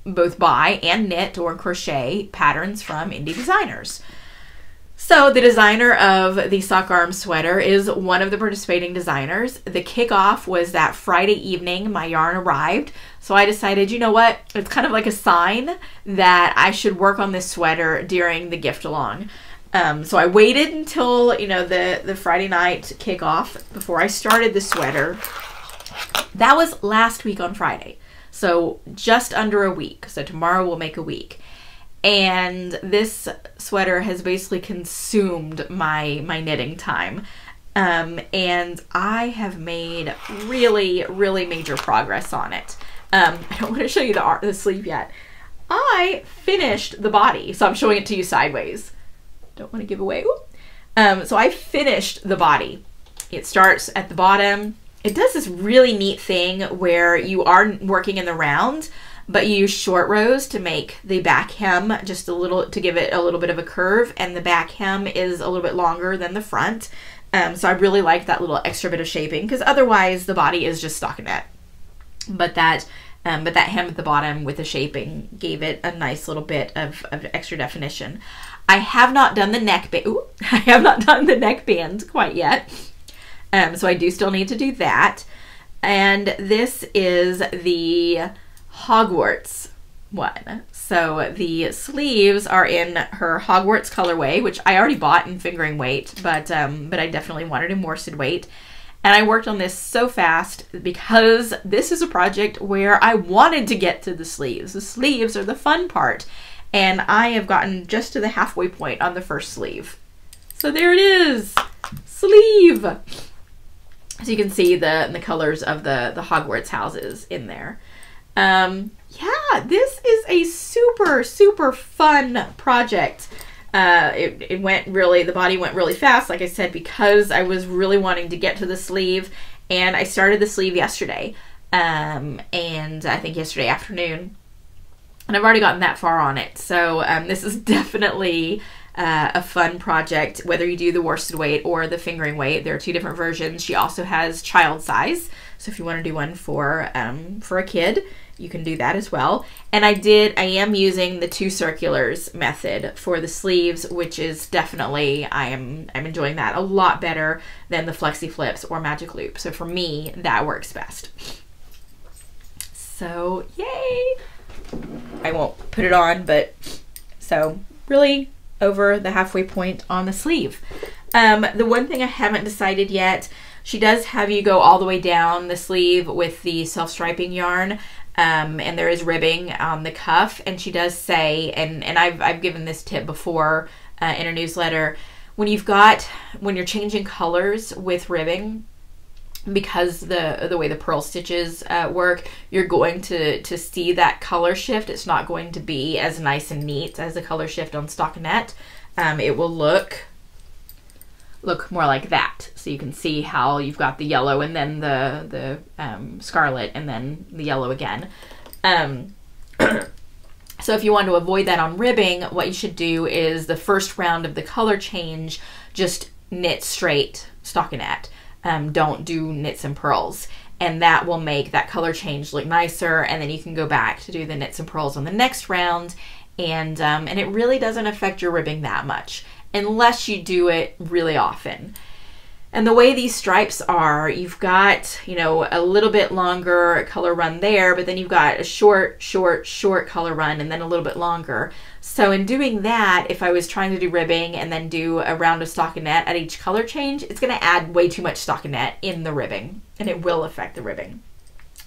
both buy and knit or crochet patterns from indie designers. So the designer of the sock arm sweater is one of the participating designers. The kickoff was that Friday evening. My yarn arrived. So I decided, you know what? It's kind of like a sign that I should work on this sweater during the gift along. So I waited until, you know, the Friday night kickoff before I started the sweater. That was last week on Friday. So just under a week. So tomorrow will make a week. And this sweater has basically consumed my knitting time. And I have made really, really major progress on it. I don't want to show you the sleeve yet. I finished the body, so I'm showing it to you sideways. Don't want to give away. So I finished the body. It starts at the bottom. It does this really neat thing where you are working in the round, but you use short rows to make the back hem just a little, to give it a little bit of a curve, and the back hem is a little bit longer than the front. So I really like that little extra bit of shaping, because otherwise the body is just stockinette. But that hem at the bottom with the shaping gave it a nice little bit of extra definition. I have not done the neck band. I have not done the neck band quite yet. So I do still need to do that. And this is the Hogwarts one. So the sleeves are in her Hogwarts colorway, which I already bought in fingering weight, but I definitely wanted in worsted weight. And I worked on this so fast because this is a project where I wanted to get to the sleeves. The sleeves are the fun part. And I have gotten just to the halfway point on the first sleeve. So there it is, sleeve. So you can see the colors of the Hogwarts houses in there. Yeah, this is a super, super fun project. It went really, the body went really fast, like I said, because I was really wanting to get to the sleeve, and I started the sleeve yesterday, and I think yesterday afternoon, and I've already gotten that far on it. So this is definitely a fun project, whether you do the worsted weight or the fingering weight. There are two different versions. She also has child size, so if you want to do one for a kid, you can do that as well. And I am using the 2 circulars method for the sleeves, which is definitely, I'm enjoying that a lot better than the flexi flips or magic loop. So for me, that works best. So yay! I won't put it on, but so really over the halfway point on the sleeve. The one thing I haven't decided yet, she does have you go all the way down the sleeve with the self-striping yarn. And there is ribbing on the cuff, and she does say, and I've given this tip before in a newsletter, when you're changing colors with ribbing, because the way the purl stitches work, you're going to see that color shift. It's not going to be as nice and neat as the color shift on stockinette. It will look more like that. So you can see how you've got the yellow and then the scarlet and then the yellow again. So if you want to avoid that on ribbing, what you should do is the first round of the color change, just knit straight stockinette. Don't do knits and purls. And that will make that color change look nicer, and then you can go back to do the knits and purls on the next round, and it really doesn't affect your ribbing that much, unless you do it really often. And the way these stripes are, you've got, you know, a little bit longer color run there, but then you've got a short color run and then a little bit longer. So in doing that, if I was trying to do ribbing and then do a round of stockinette at each color change, it's going to add way too much stockinette in the ribbing, and it will affect the ribbing.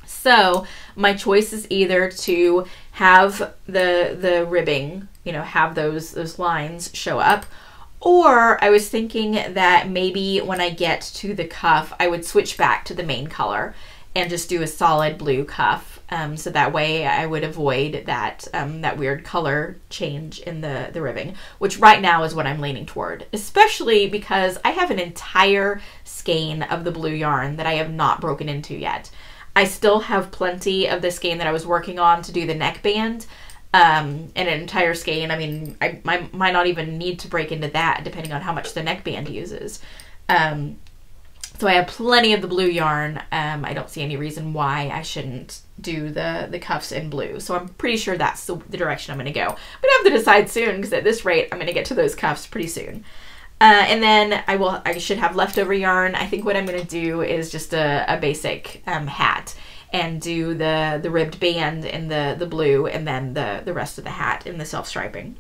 So my choice is either to have the ribbing, you know, have those lines show up, or I was thinking that maybe when I get to the cuff, I would switch back to the main color and just do a solid blue cuff. So that way I would avoid that that weird color change in the ribbing, which right now is what I'm leaning toward, especially because I have an entire skein of the blue yarn that I have not broken into yet. I still have plenty of the skein that I was working on to do the neckband, and an entire skein. I mean, I might not even need to break into that depending on how much the neckband uses. So I have plenty of the blue yarn. I don't see any reason why I shouldn't do the cuffs in blue. So I'm pretty sure that's the direction I'm going to go. But I have to decide soon, because at this rate I'm going to get to those cuffs pretty soon. And then I should have leftover yarn. I think what I'm going to do is just a basic hat, and do the ribbed band in the blue, and then the rest of the hat in the self-striping.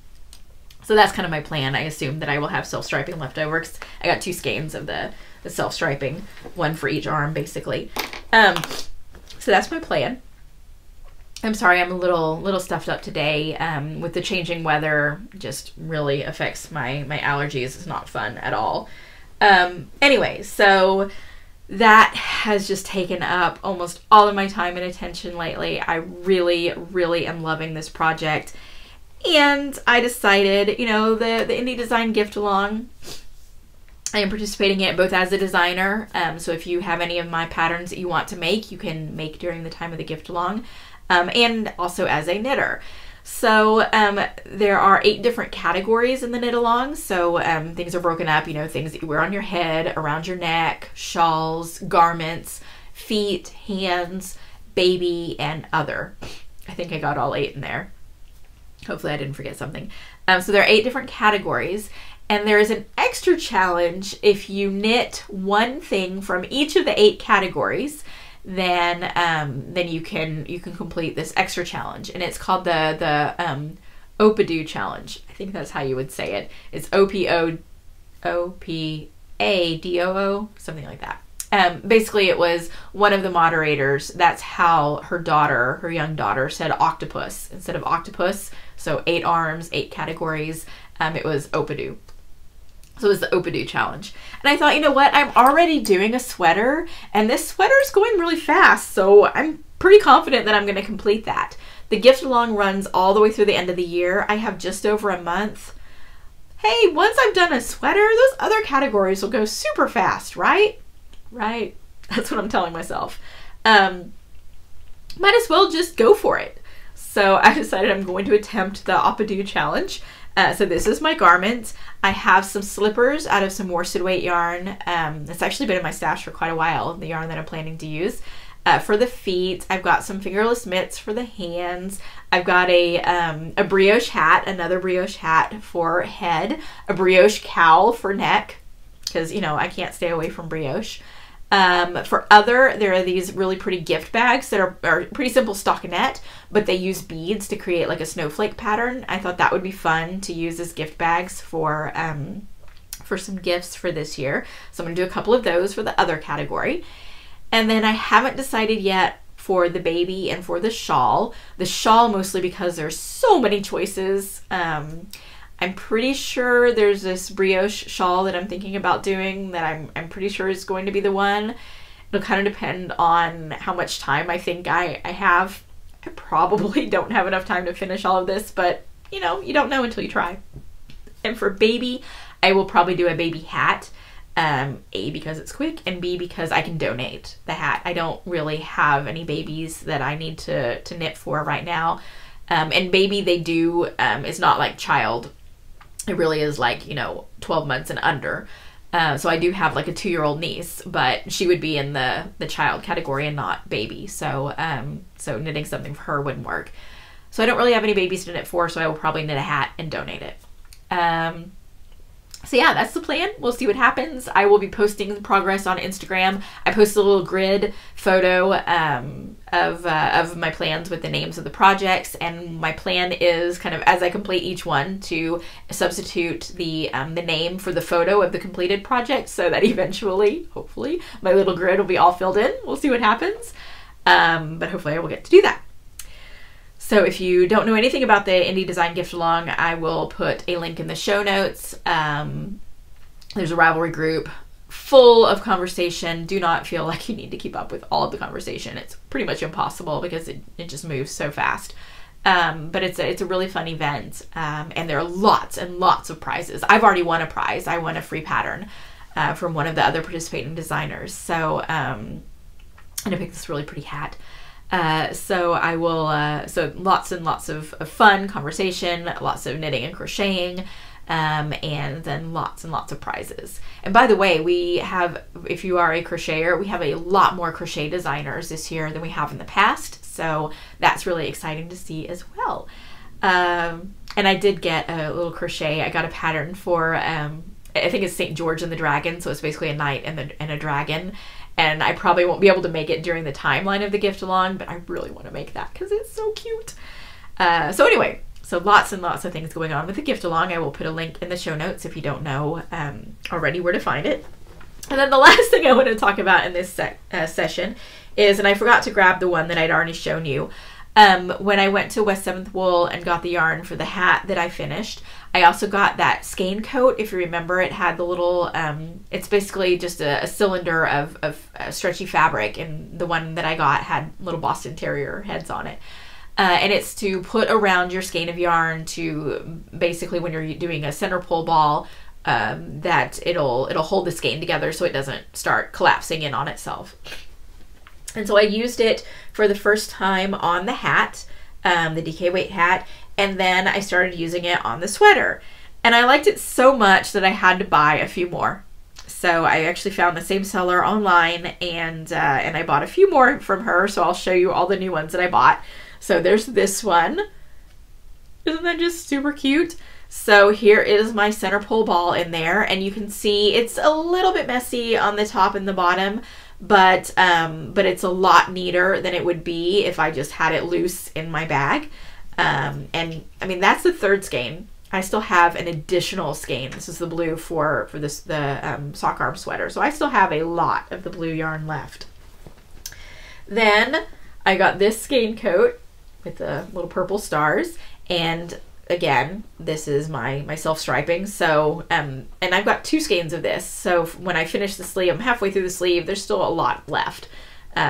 So that's kind of my plan. I assume that I will have self-striping left over, because I got 2 skeins of the self-striping, one for each arm basically. So that's my plan. I'm sorry, I'm a little stuffed up today. With the changing weather, just really affects my allergies. It's not fun at all. Anyway, so that has just taken up almost all of my time and attention lately. I really, really am loving this project. And I decided, you know, the Indie Design Gift Along, I am participating in it both as a designer. So if you have any of my patterns that you want to make, you can make during the time of the gift along. and also as a knitter. So there are 8 different categories in the knit along. So things are broken up, you know, things that you wear on your head, around your neck, shawls, garments, feet, hands, baby, and other. I think I got all 8 in there. Hopefully I didn't forget something. So there are 8 different categories, and there is an extra challenge if you knit one thing from each of the 8 categories. Then you can complete this extra challenge, and it's called the Opadu challenge. I think that's how you would say it. It's OPADOO, something like that. Basically, it was one of the moderators. That's how her young daughter said octopus instead of octopus. So 8 arms, 8 categories. It was Opadu. So it was the Opadu challenge. And I thought, you know what? I'm already doing a sweater, and this sweater is going really fast. So I'm pretty confident that I'm going to complete that. The gift along runs all the way through the end of the year. I have just over a month. Hey, once I've done a sweater, those other categories will go super fast, right? Right. That's what I'm telling myself. Might as well just go for it. So I decided I'm going to attempt the Opadu challenge. So this is my garment. I have some slippers out of some worsted weight yarn. It's actually been in my stash for quite a while, the yarn that I'm planning to use. For the feet, I've got some fingerless mitts for the hands. I've got a brioche hat, another brioche hat for head, a brioche cowl for neck, because, you know, I can't stay away from brioche. For other, there are these really pretty gift bags that are pretty simple stockinette, but they use beads to create like a snowflake pattern. I thought that would be fun to use as gift bags for some gifts for this year. So I'm going to do a couple of those for the other category. And then I haven't decided yet for the baby and for the shawl. The shawl mostly because there's so many choices. I'm pretty sure there's this brioche shawl that I'm thinking about doing that I'm pretty sure is going to be the one. It'll kind of depend on how much time I think I have. I probably don't have enough time to finish all of this, but you know, you don't know until you try. And for baby, I will probably do a baby hat. A, because it's quick, and B, because I can donate the hat. I don't really have any babies that I need to knit for right now. And baby, they do, it's not like child. It really is like, you know, 12 months and under. So I do have like a 2-year-old niece, but she would be in the child category and not baby. So so knitting something for her wouldn't work. So I don't really have any babies to knit for, so I will probably knit a hat and donate it. So yeah, that's the plan. We'll see what happens. I will be posting progress on Instagram. I posted a little grid photo of my plans with the names of the projects, and my plan is kind of as I complete each one to substitute the name for the photo of the completed project, so that eventually, hopefully, my little grid will be all filled in. We'll see what happens, but hopefully I will get to do that. So if you don't know anything about the Indie Design Gift Along, I will put a link in the show notes. There's a Ravelry group full of conversation. Do not feel like you need to keep up with all of the conversation. It's pretty much impossible because it just moves so fast. But it's a really fun event, and there are lots and lots of prizes. I've already won a prize. I won a free pattern from one of the other participating designers. So, and I picked this really pretty hat. So I will, so lots and lots of fun conversation, lots of knitting and crocheting, and then lots and lots of prizes. And by the way, we have, if you are a crocheter, we have a lot more crochet designers this year than we have in the past. So that's really exciting to see as well. And I did get a little crochet. I got a pattern for, I think it's St. George and the Dragon. So it's basically a knight and a dragon. And I probably won't be able to make it during the timeline of the gift along, but I really want to make that because it's so cute. So anyway, so lots and lots of things going on with the gift along. I will put a link in the show notes if you don't know already where to find it. And then the last thing I want to talk about in this session is, and I forgot to grab the one that I'd already shown you, when I went to West 7th Wool and got the yarn for the hat that I finished, I also got that skein coat. If you remember, it had the little, it's basically just a cylinder of stretchy fabric, and the one that I got had little Boston Terrier heads on it. And it's to put around your skein of yarn to basically, when you're doing a center pull ball, that it'll hold the skein together so it doesn't start collapsing in on itself. And so I used it for the first time on the hat, the DK weight hat, and then I started using it on the sweater. And I liked it so much that I had to buy a few more. So I actually found the same seller online, and I bought a few more from her. So I'll show you all the new ones that I bought. So there's this one. Isn't that just super cute? So here is my center pole ball in there, and you can see it's a little bit messy on the top and the bottom, but it's a lot neater than it would be if I just had it loose in my bag. And I mean, that's the third skein. I still have an additional skein. This is the blue for the sock arm sweater. So I still have a lot of the blue yarn left. Then I got this skein coat with the little purple stars, and again, this is my self-striping. So, and I've got 2 skeins of this. So when I finish the sleeve, I'm halfway through the sleeve, there's still a lot left.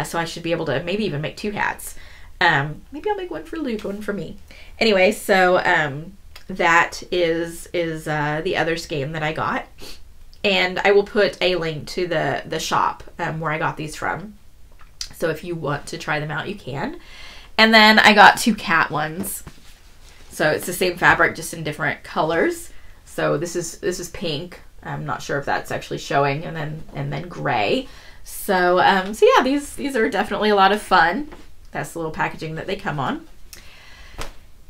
So I should be able to maybe even make 2 hats. Maybe I'll make one for Luke, one for me. Anyway, so that is the other skein that I got. And I will put a link to the shop where I got these from. So if you want to try them out, you can. And then I got 2 cat ones. So it's the same fabric, just in different colors. So this is pink. I'm not sure if that's actually showing, and then gray. So so yeah, these are definitely a lot of fun. That's the little packaging that they come on.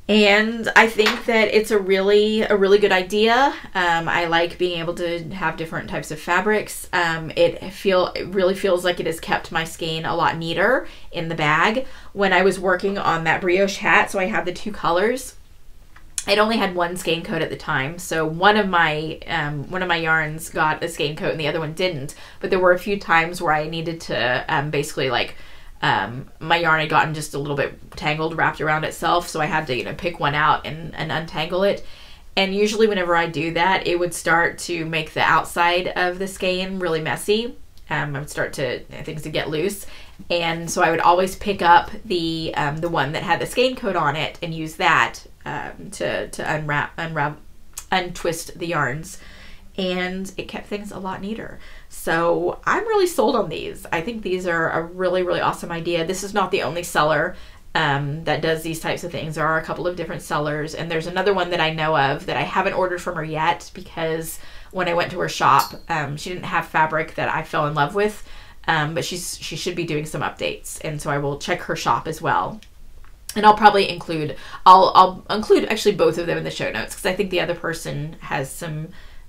And I think that it's a really good idea. I like being able to have different types of fabrics. It really feels like it has kept my skein a lot neater in the bag. When I was working on that brioche hat, so I had the 2 colors, I'd only had 1 skein coat at the time, so one of my yarns got a skein coat and the other one didn't. But there were a few times where I needed to basically, like, my yarn had gotten just a little bit tangled, wrapped around itself, so I had to pick one out and untangle it. And usually whenever I do that, it would start to make the outside of the skein really messy. I would start things to get loose, and so I would always pick up the one that had the skein coat on it and use that to untwist the yarns, and it kept things a lot neater. So I'm really sold on these. I think these are a really awesome idea. This is not the only seller that does these types of things. There are a couple of different sellers, and there's another one that I know of that I haven't ordered from her yet, because when I went to her shop, she didn't have fabric that I fell in love with, but she should be doing some updates, and so I will check her shop as well. And I'll probably include, I'll include actually both of them in the show notes, because I think the other person has some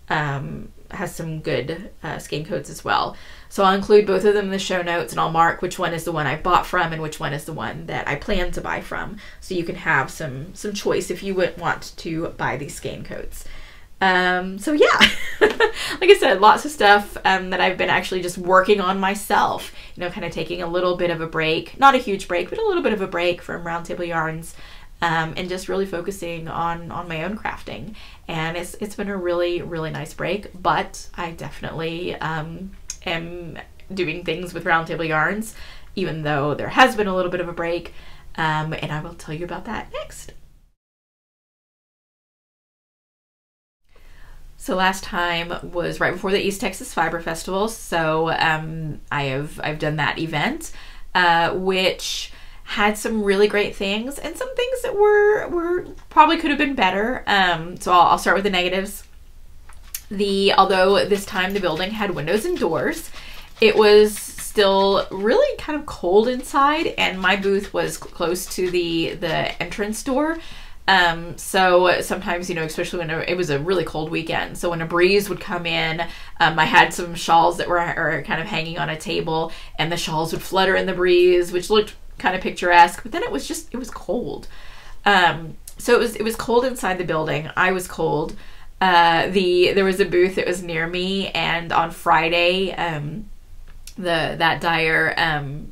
good skein coats as well. So I'll include both of them in the show notes, and I'll mark which one is the one I bought from and which one is the one that I plan to buy from, so you can have some choice if you would want to buy these skein coats. So yeah, like I said, lots of stuff that I've been actually just working on myself, kind of taking a little bit of a break, not a huge break, but a little bit of a break from Round Table Yarns, and just really focusing on my own crafting. And it's been a really nice break, but I definitely am doing things with Round Table Yarns, even though there has been a little bit of a break, and I will tell you about that next. So last time was right before the East Texas Fiber Festival, so I've done that event, which had some really great things and some things that were probably could have been better. So I'll start with the negatives. Although this time the building had windows and doors, it was still really kind of cold inside, and my booth was close to the entrance door. So sometimes, especially when it was a really cold weekend, so when a breeze would come in, I had some shawls that were kind of hanging on a table, and the shawls would flutter in the breeze, which looked kind of picturesque, but then it was cold. So it was cold inside the building. I was cold. There was a booth that was near me, and on Friday, that dyer,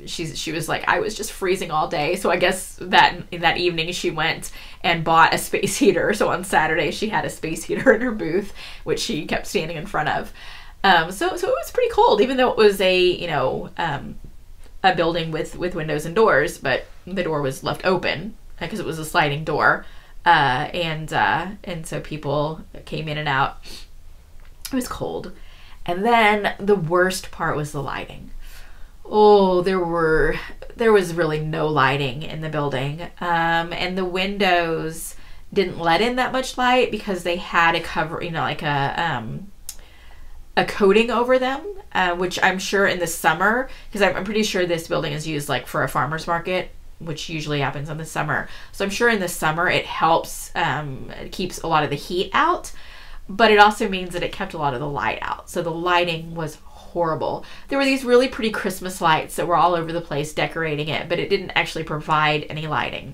she was like, I was just freezing all day. So I guess that evening she went and bought a space heater. So on Saturday she had a space heater in her booth, which she kept standing in front of. So it was pretty cold, even though it was a building with windows and doors, but the door was left open because it was a sliding door. And so people came in and out. It was cold. And then the worst part was the lighting. Oh, there was really no lighting in the building, and the windows didn't let in that much light because they had a cover, you know, like a coating over them, which I'm sure in the summer, because I'm pretty sure this building is used like for a farmer's market, which usually happens in the summer. So I'm sure in the summer it helps, it keeps a lot of the heat out, but it also means that it kept a lot of the light out. So the lighting was horrible. There were these really pretty Christmas lights that were all over the place decorating it, but it didn't actually provide any lighting.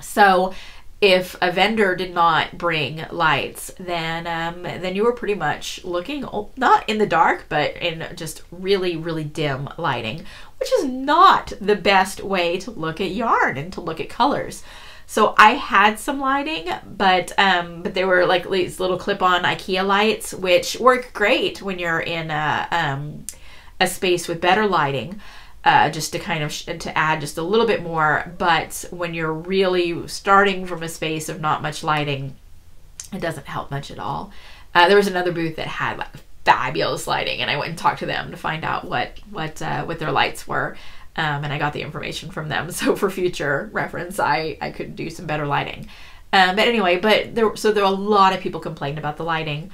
So if a vendor did not bring lights, then you were pretty much looking not in the dark, but in just really, really dim lighting, which is not the best way to look at yarn and to look at colors. So I had some lighting, but they were like these little clip-on IKEA lights, which work great when you're in a space with better lighting, just to kind of to add just a little bit more. But when you're really starting from a space of not much lighting, it doesn't help much at all. There was another booth that had like fabulous lighting, and I went and talked to them to find out what their lights were. And I got the information from them, so for future reference, I could do some better lighting. But anyway, there were a lot of people complained about the lighting.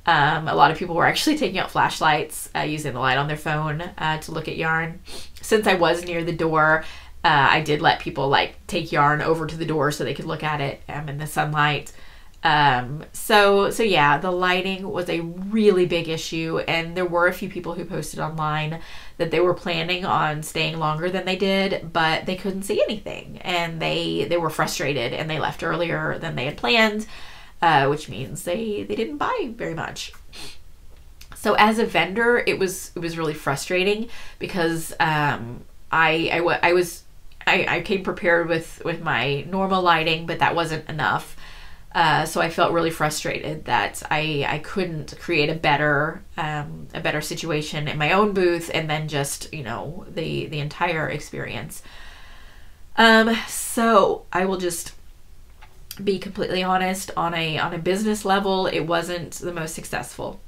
A lot of people were actually taking out flashlights, using the light on their phone to look at yarn. Since I was near the door, I did let people like take yarn over to the door so they could look at it in the sunlight. So yeah, the lighting was a really big issue, and there were a few people who posted online that they were planning on staying longer than they did, but they couldn't see anything, and they were frustrated, and they left earlier than they had planned, which means they didn't buy very much. So as a vendor, it was really frustrating because I came prepared with my normal lighting, but that wasn't enough. So I felt really frustrated that I couldn't create a better situation in my own booth, and then just, you know, the entire experience. So I will just be completely honest, on a business level, it wasn't the most successful,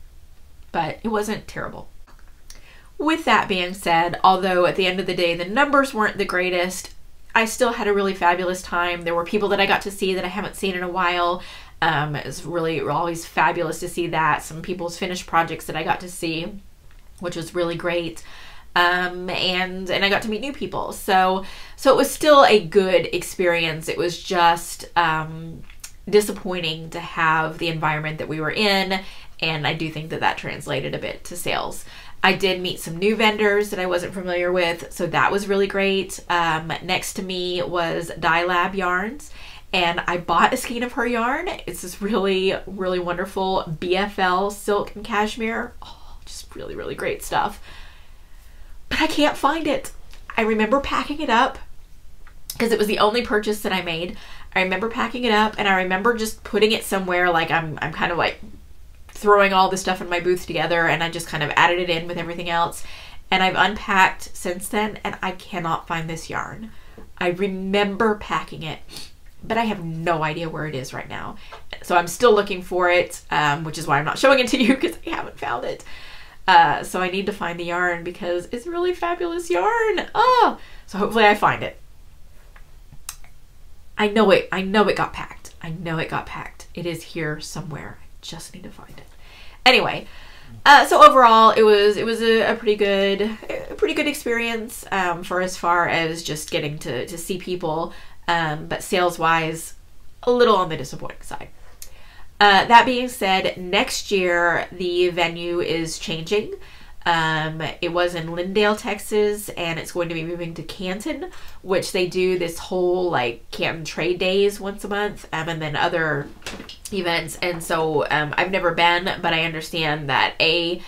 but it wasn't terrible. With that being said, although at the end of the day the numbers weren't the greatest, I still had a really fabulous time. There were people that I got to see that I haven't seen in a while. It was really always fabulous to see that. Some people's finished projects that I got to see, which was really great. And I got to meet new people. So it was still a good experience. It was just disappointing to have the environment that we were in, and I do think that translated a bit to sales. I did meet some new vendors that I wasn't familiar with, so that was really great. Next to me was Dye Lab Yarns, and I bought a skein of her yarn. It's this really, really wonderful BFL silk and cashmere. Oh, just really, really great stuff. But I can't find it. I remember packing it up because it was the only purchase that I made. I remember packing it up, and I remember just putting it somewhere, like I'm kind of like throwing all the stuff in my booth together, and I just kind of added it in with everything else. And I've unpacked since then, and I cannot find this yarn. I remember packing it, but I have no idea where it is right now. So I'm still looking for it, which is why I'm not showing it to you, because I haven't found it. So I need to find the yarn because it's really fabulous yarn. Oh, so hopefully I find it. I know it got packed. I know it got packed. It is here somewhere. I just need to find it. Anyway, so overall it was a pretty good experience for as far as just getting to see people, but sales wise, a little on the disappointing side. That being said, next year the venue is changing. It was in Lindale, Texas, and it's going to be moving to Canton, which they do this whole like Canton Trade Days once a month, and then other events. And so I've never been, but I understand that the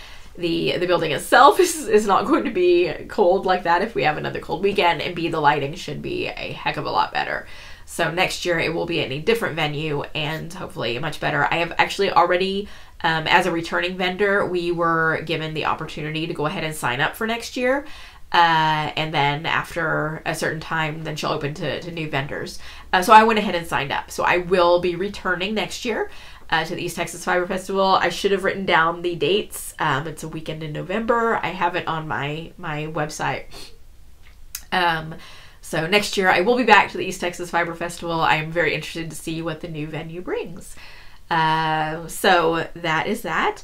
building itself is not going to be cold like that if we have another cold weekend, and B, the lighting should be a heck of a lot better. So next year it will be in a different venue and hopefully much better. I have actually already, as a returning vendor, we were given the opportunity to go ahead and sign up for next year. And then after a certain time, then she'll open to new vendors. So I went ahead and signed up. So I will be returning next year to the East Texas Fiber Festival. I should have written down the dates. It's a weekend in November. I have it on my website. So next year I will be back to the East Texas Fiber Festival. I am very interested to see what the new venue brings. So that is that.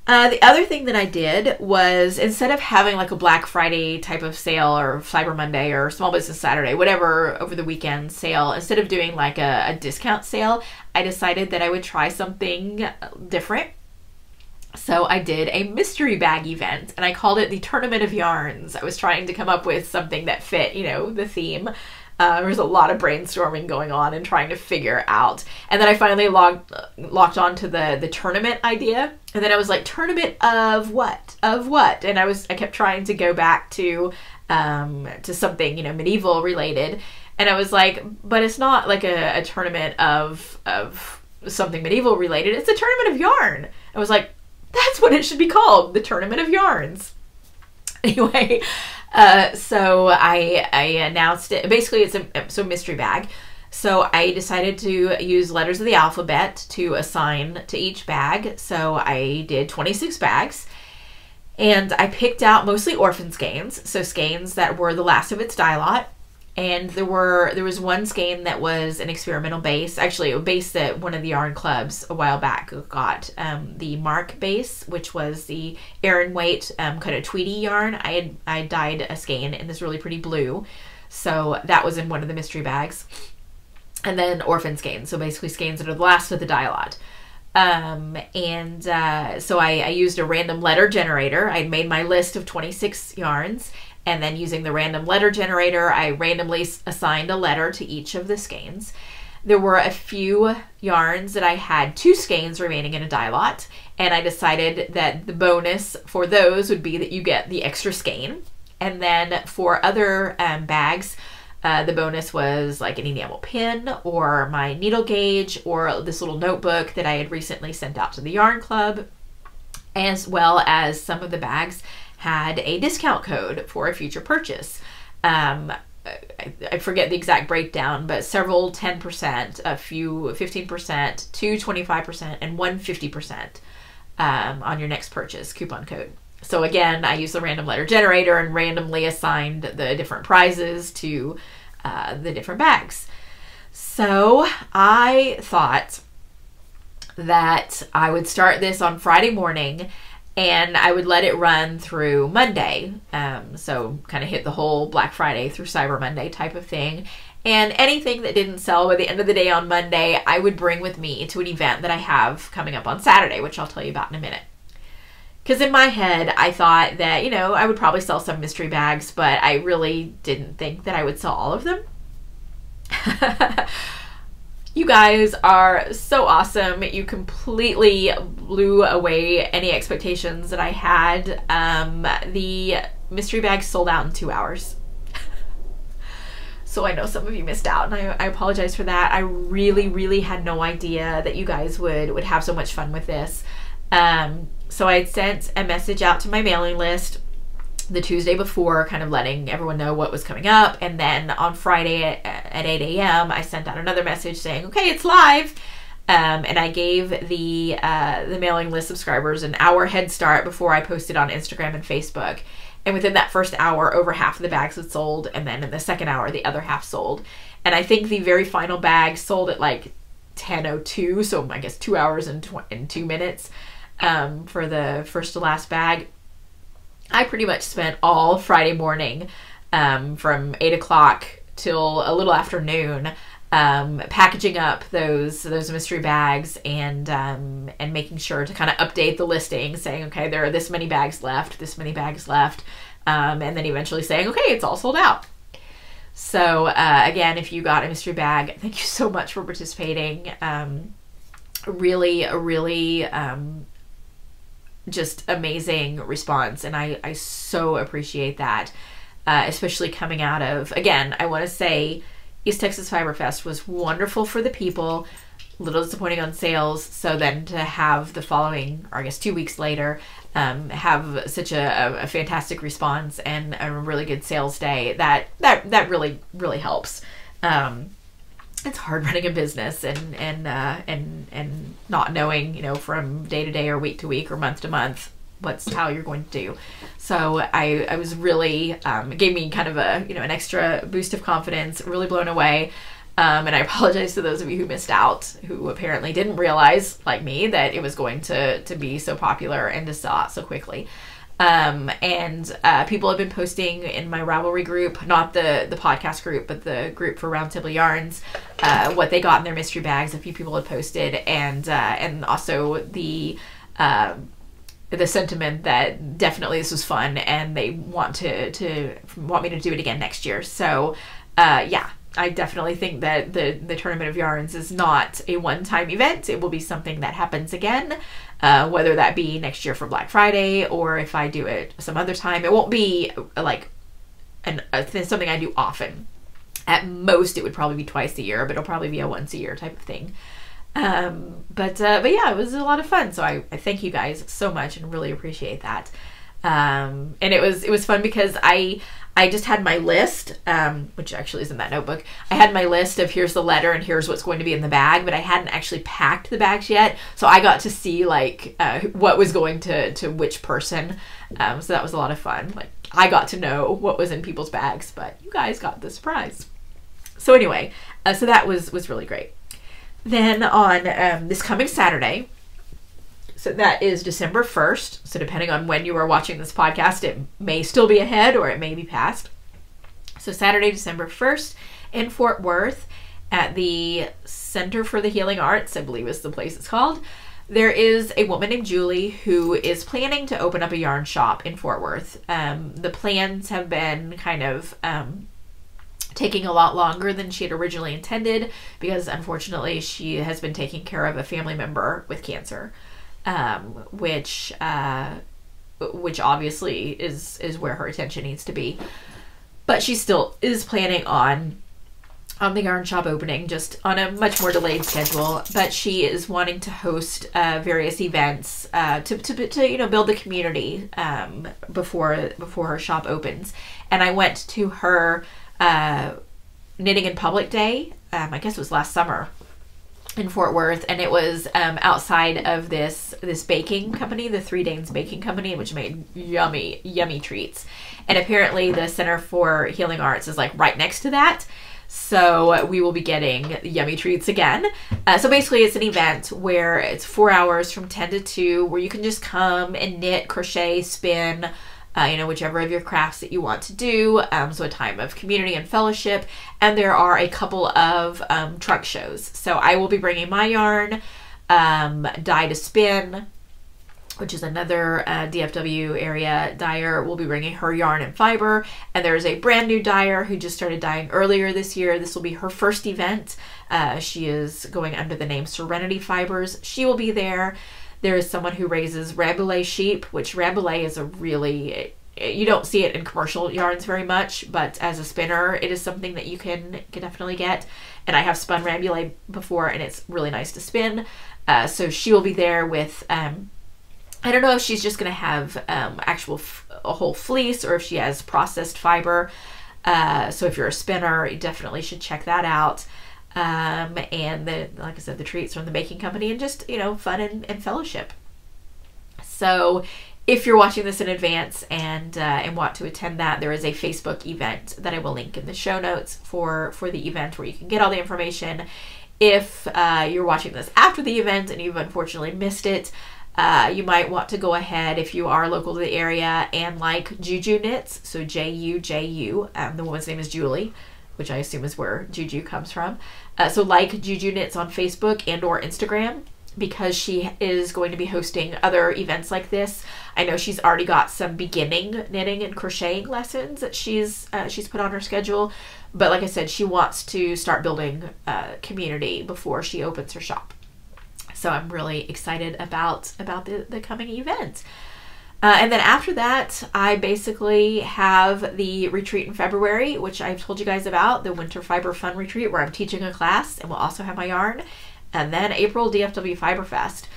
The other thing that I did was, instead of having like a Black Friday type of sale or Cyber Monday or Small Business Saturday, whatever over the weekend sale, instead of doing like a discount sale, I decided that I would try something different. So I did a mystery bag event, and I called it the Tournament of Yarns. I was trying to come up with something that fit, you know, the theme. There was a lot of brainstorming going on and trying to figure out. And then I finally locked onto the tournament idea. And then I was like, tournament of what? Of what? And I kept trying to go back to something, you know, medieval related. And I was like, but it's not like a tournament of something medieval related. It's a tournament of yarn. I was like, that's what it should be called, the Tournament of Yarns. Anyway, so I announced it. Basically, it's a mystery bag. So I decided to use letters of the alphabet to assign to each bag. So I did 26 bags, and I picked out mostly orphan skeins. So skeins that were the last of its dye lot. And there was one skein that was an experimental base, actually a base that one of the yarn clubs a while back got, the Mark base, which was the Aran Weight kind of Tweedy yarn. I dyed a skein in this really pretty blue, so that was in one of the mystery bags. And then orphan skeins, so basically skeins that are the last of the dye lot. So I used a random letter generator. I made my list of 26 yarns. And then using the random letter generator, I randomly assigned a letter to each of the skeins. There were a few yarns that I had 2 skeins remaining in a dye lot, and I decided that the bonus for those would be that you get the extra skein. And then for other bags, the bonus was like an enamel pin or my needle gauge or this little notebook that I had recently sent out to the yarn club, as well as some of the bags had a discount code for a future purchase. I forget the exact breakdown, but several 10%, a few 15%, 2 25%, and 1 50% on your next purchase coupon code. So again, I used the random letter generator and randomly assigned the different prizes to the different bags. So I thought that I would start this on Friday morning, and I would let it run through Monday. So kind of hit the whole Black Friday through Cyber Monday type of thing. And anything that didn't sell by the end of the day on Monday, I would bring with me to an event that I have coming up on Saturday, which I'll tell you about in a minute. Because in my head, I thought that, you know, I would probably sell some mystery bags, but I really didn't think that I would sell all of them. You guys are so awesome. You completely blew away any expectations that I had. The mystery bag sold out in 2 hours. So I know some of you missed out, and I apologize for that. I really, really had no idea that you guys would have so much fun with this. So I had sent a message out to my mailing list the Tuesday before, kind of letting everyone know what was coming up. And then on Friday at 8 a.m., I sent out another message saying, okay, it's live. And I gave the mailing list subscribers an hour head start before I posted on Instagram and Facebook. And within that first hour, over half of the bags had sold. And then in the second hour, the other half sold. And I think the very final bag sold at like 10:02. So I guess 2 hours and 2 minutes for the first to last bag. I pretty much spent all Friday morning from 8 o'clock till a little after noon packaging up those mystery bags and making sure to kind of update the listing, saying, okay, there are this many bags left, and then eventually saying, okay, it's all sold out. So again, if you got a mystery bag, thank you so much for participating. Really just amazing response, and I so appreciate that, especially coming out of, again, I want to say East Texas Fiber Fest was wonderful for the people, little disappointing on sales. So then to have the following, or I guess 2 weeks later, have such a fantastic response and a really good sales day, that really, really helps. It's hard running a business and not knowing, from day to day or week to week or month to month how you're going to do. So I was really, it gave me kind of an extra boost of confidence, really blown away. And I apologize to those of you who missed out, who apparently didn't realize, like me, that it was going to be so popular and to sell out so quickly. People have been posting in my Ravelry group, not the podcast group, but the group for Roundtable Yarns, what they got in their mystery bags. A few people had posted, and also the sentiment that definitely this was fun and they want me to do it again next year. So, yeah. I definitely think that the Tournament of Yarns is not a one-time event. It will be something that happens again, whether that be next year for Black Friday or if I do it some other time. It won't be like something I do often. At most, it would probably be twice a year, but it'll probably be a once a year type of thing. But yeah, it was a lot of fun. So I thank you guys so much and really appreciate that. And it was fun because I just had my list, which actually is in that notebook. I had my list of here's the letter and here's what's going to be in the bag, but I hadn't actually packed the bags yet. So I got to see what was going to which person. So that was a lot of fun. Like, I got to know what was in people's bags, but you guys got the surprise. So anyway, so that was really great. Then on this coming Saturday, so that is December 1st. So depending on when you are watching this podcast, it may still be ahead or it may be past. So Saturday, December 1st in Fort Worth at the Center for the Healing Arts, I believe is the place it's called. There is a woman named Julie who is planning to open up a yarn shop in Fort Worth. The plans have been kind of taking a lot longer than she had originally intended because unfortunately she has been taking care of a family member with cancer. Which obviously is where her attention needs to be, but she still is planning on the yarn shop opening, just on a much more delayed schedule. But she is wanting to host various events to build the community before her shop opens. And I went to her Knitting in Public Day. I guess it was last summer in Fort Worth, and it was outside of this baking company, the Three Danes Baking Company, which made yummy treats. And apparently the Center for Healing Arts is like right next to that, so we will be getting yummy treats again. So basically it's an event where it's 4 hours from 10 to 2 where you can just come and knit, crochet, spin, whichever of your crafts that you want to do. So a time of community and fellowship. And there are a couple of truck shows. So I will be bringing my yarn, Dye to Spin, which is another DFW area dyer, will be bringing her yarn and fiber. And there's a brand new dyer who just started dyeing earlier this year. This will be her first event. She is going under the name Serenity Fibers. She will be there. There is someone who raises Rabelais sheep, which Rabelais is you don't see it in commercial yarns very much, but as a spinner, it is something that you can definitely get. And I have spun Rabelais before, and it's really nice to spin. So she will be there with, I don't know if she's just going to have a whole fleece or if she has processed fiber. So if you're a spinner, you definitely should check that out. And like I said, the treats from the baking company and just, fun and fellowship. So if you're watching this in advance and want to attend that, there is a Facebook event that I will link in the show notes for the event where you can get all the information. If you're watching this after the event and you've unfortunately missed it, you might want to go ahead if you are local to the area and like Juju Knits, so Juju, the woman's name is Julie, which I assume is where Juju comes from. So like Juju Knits on Facebook and or Instagram, because she is going to be hosting other events like this. I know she's already got some beginning knitting and crocheting lessons that she's put on her schedule. But like I said, she wants to start building community before she opens her shop. So I'm really excited about the coming event. And then after that, I basically have the retreat in February, which I've told you guys about, the Winter Fiber Fun Retreat, where I'm teaching a class and we'll also have my yarn. and then April, DFW Fiber Fest.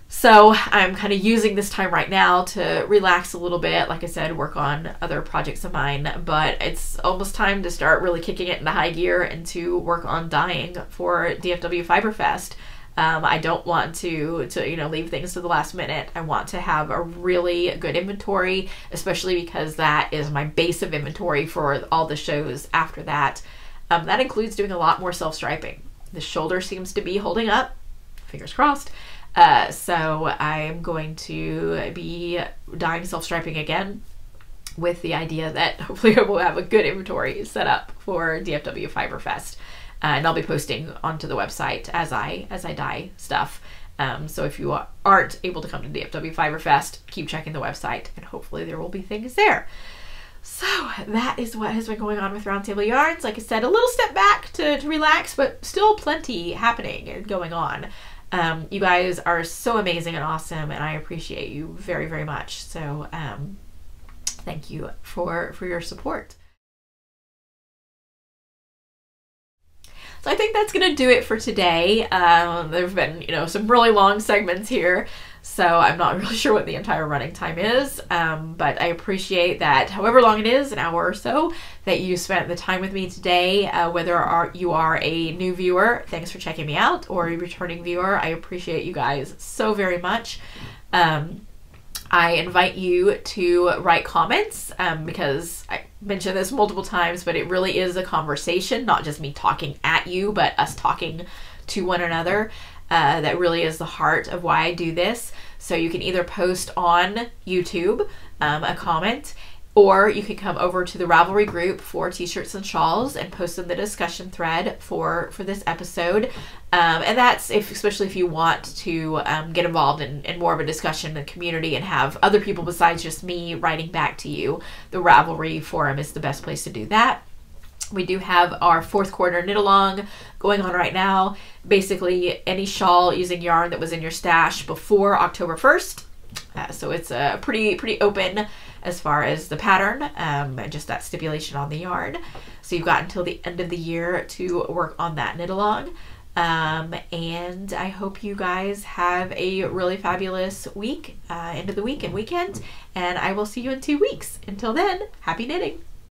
So I'm kind of using this time right now to relax a little bit, like I said, work on other projects of mine, but it's almost time to start really kicking it into high gear and to work on dyeing for DFW Fiber Fest. I don't want to leave things to the last minute. I want to have a really good inventory, especially because that is my base of inventory for all the shows after that. That includes doing a lot more self-striping. The shoulder seems to be holding up, fingers crossed. So I'm going to be dyeing self-striping again with the idea that hopefully I will have a good inventory set up for DFW Fiber Fest. And I'll be posting onto the website as I dye stuff. So if you aren't able to come to DFW Fiber Fest, keep checking the website and hopefully there will be things there. So that is what has been going on with Roundtable Yarns. Like I said, a little step back to relax, but still plenty happening and going on. You guys are so amazing and awesome, and I appreciate you very, very much. So thank you for your support. So I think that's going to do it for today. There have been, some really long segments here, so I'm not really sure what the entire running time is, but I appreciate that however long it is, an hour or so, that you spent the time with me today. Whether you are a new viewer, thanks for checking me out, or a returning viewer, I appreciate you guys so very much. I invite you to write comments because I mentioned this multiple times, but it really is a conversation, not just me talking at you, but us talking to one another. That really is the heart of why I do this. So you can either post on YouTube a comment, or you can come over to the Ravelry group for T-shirts and shawls and post in the discussion thread for this episode. And that's especially if you want to get involved in more of a discussion in the community and have other people besides just me writing back to you. The Ravelry forum is the best place to do that. We do have our 4th quarter knit along going on right now. Basically any shawl using yarn that was in your stash before October 1st. So it's pretty open as far as the pattern, and just that stipulation on the yarn. So you've got until the end of the year to work on that knit along. And I hope you guys have a really fabulous week, end of the week and weekend, and I will see you in 2 weeks. Until then, happy knitting!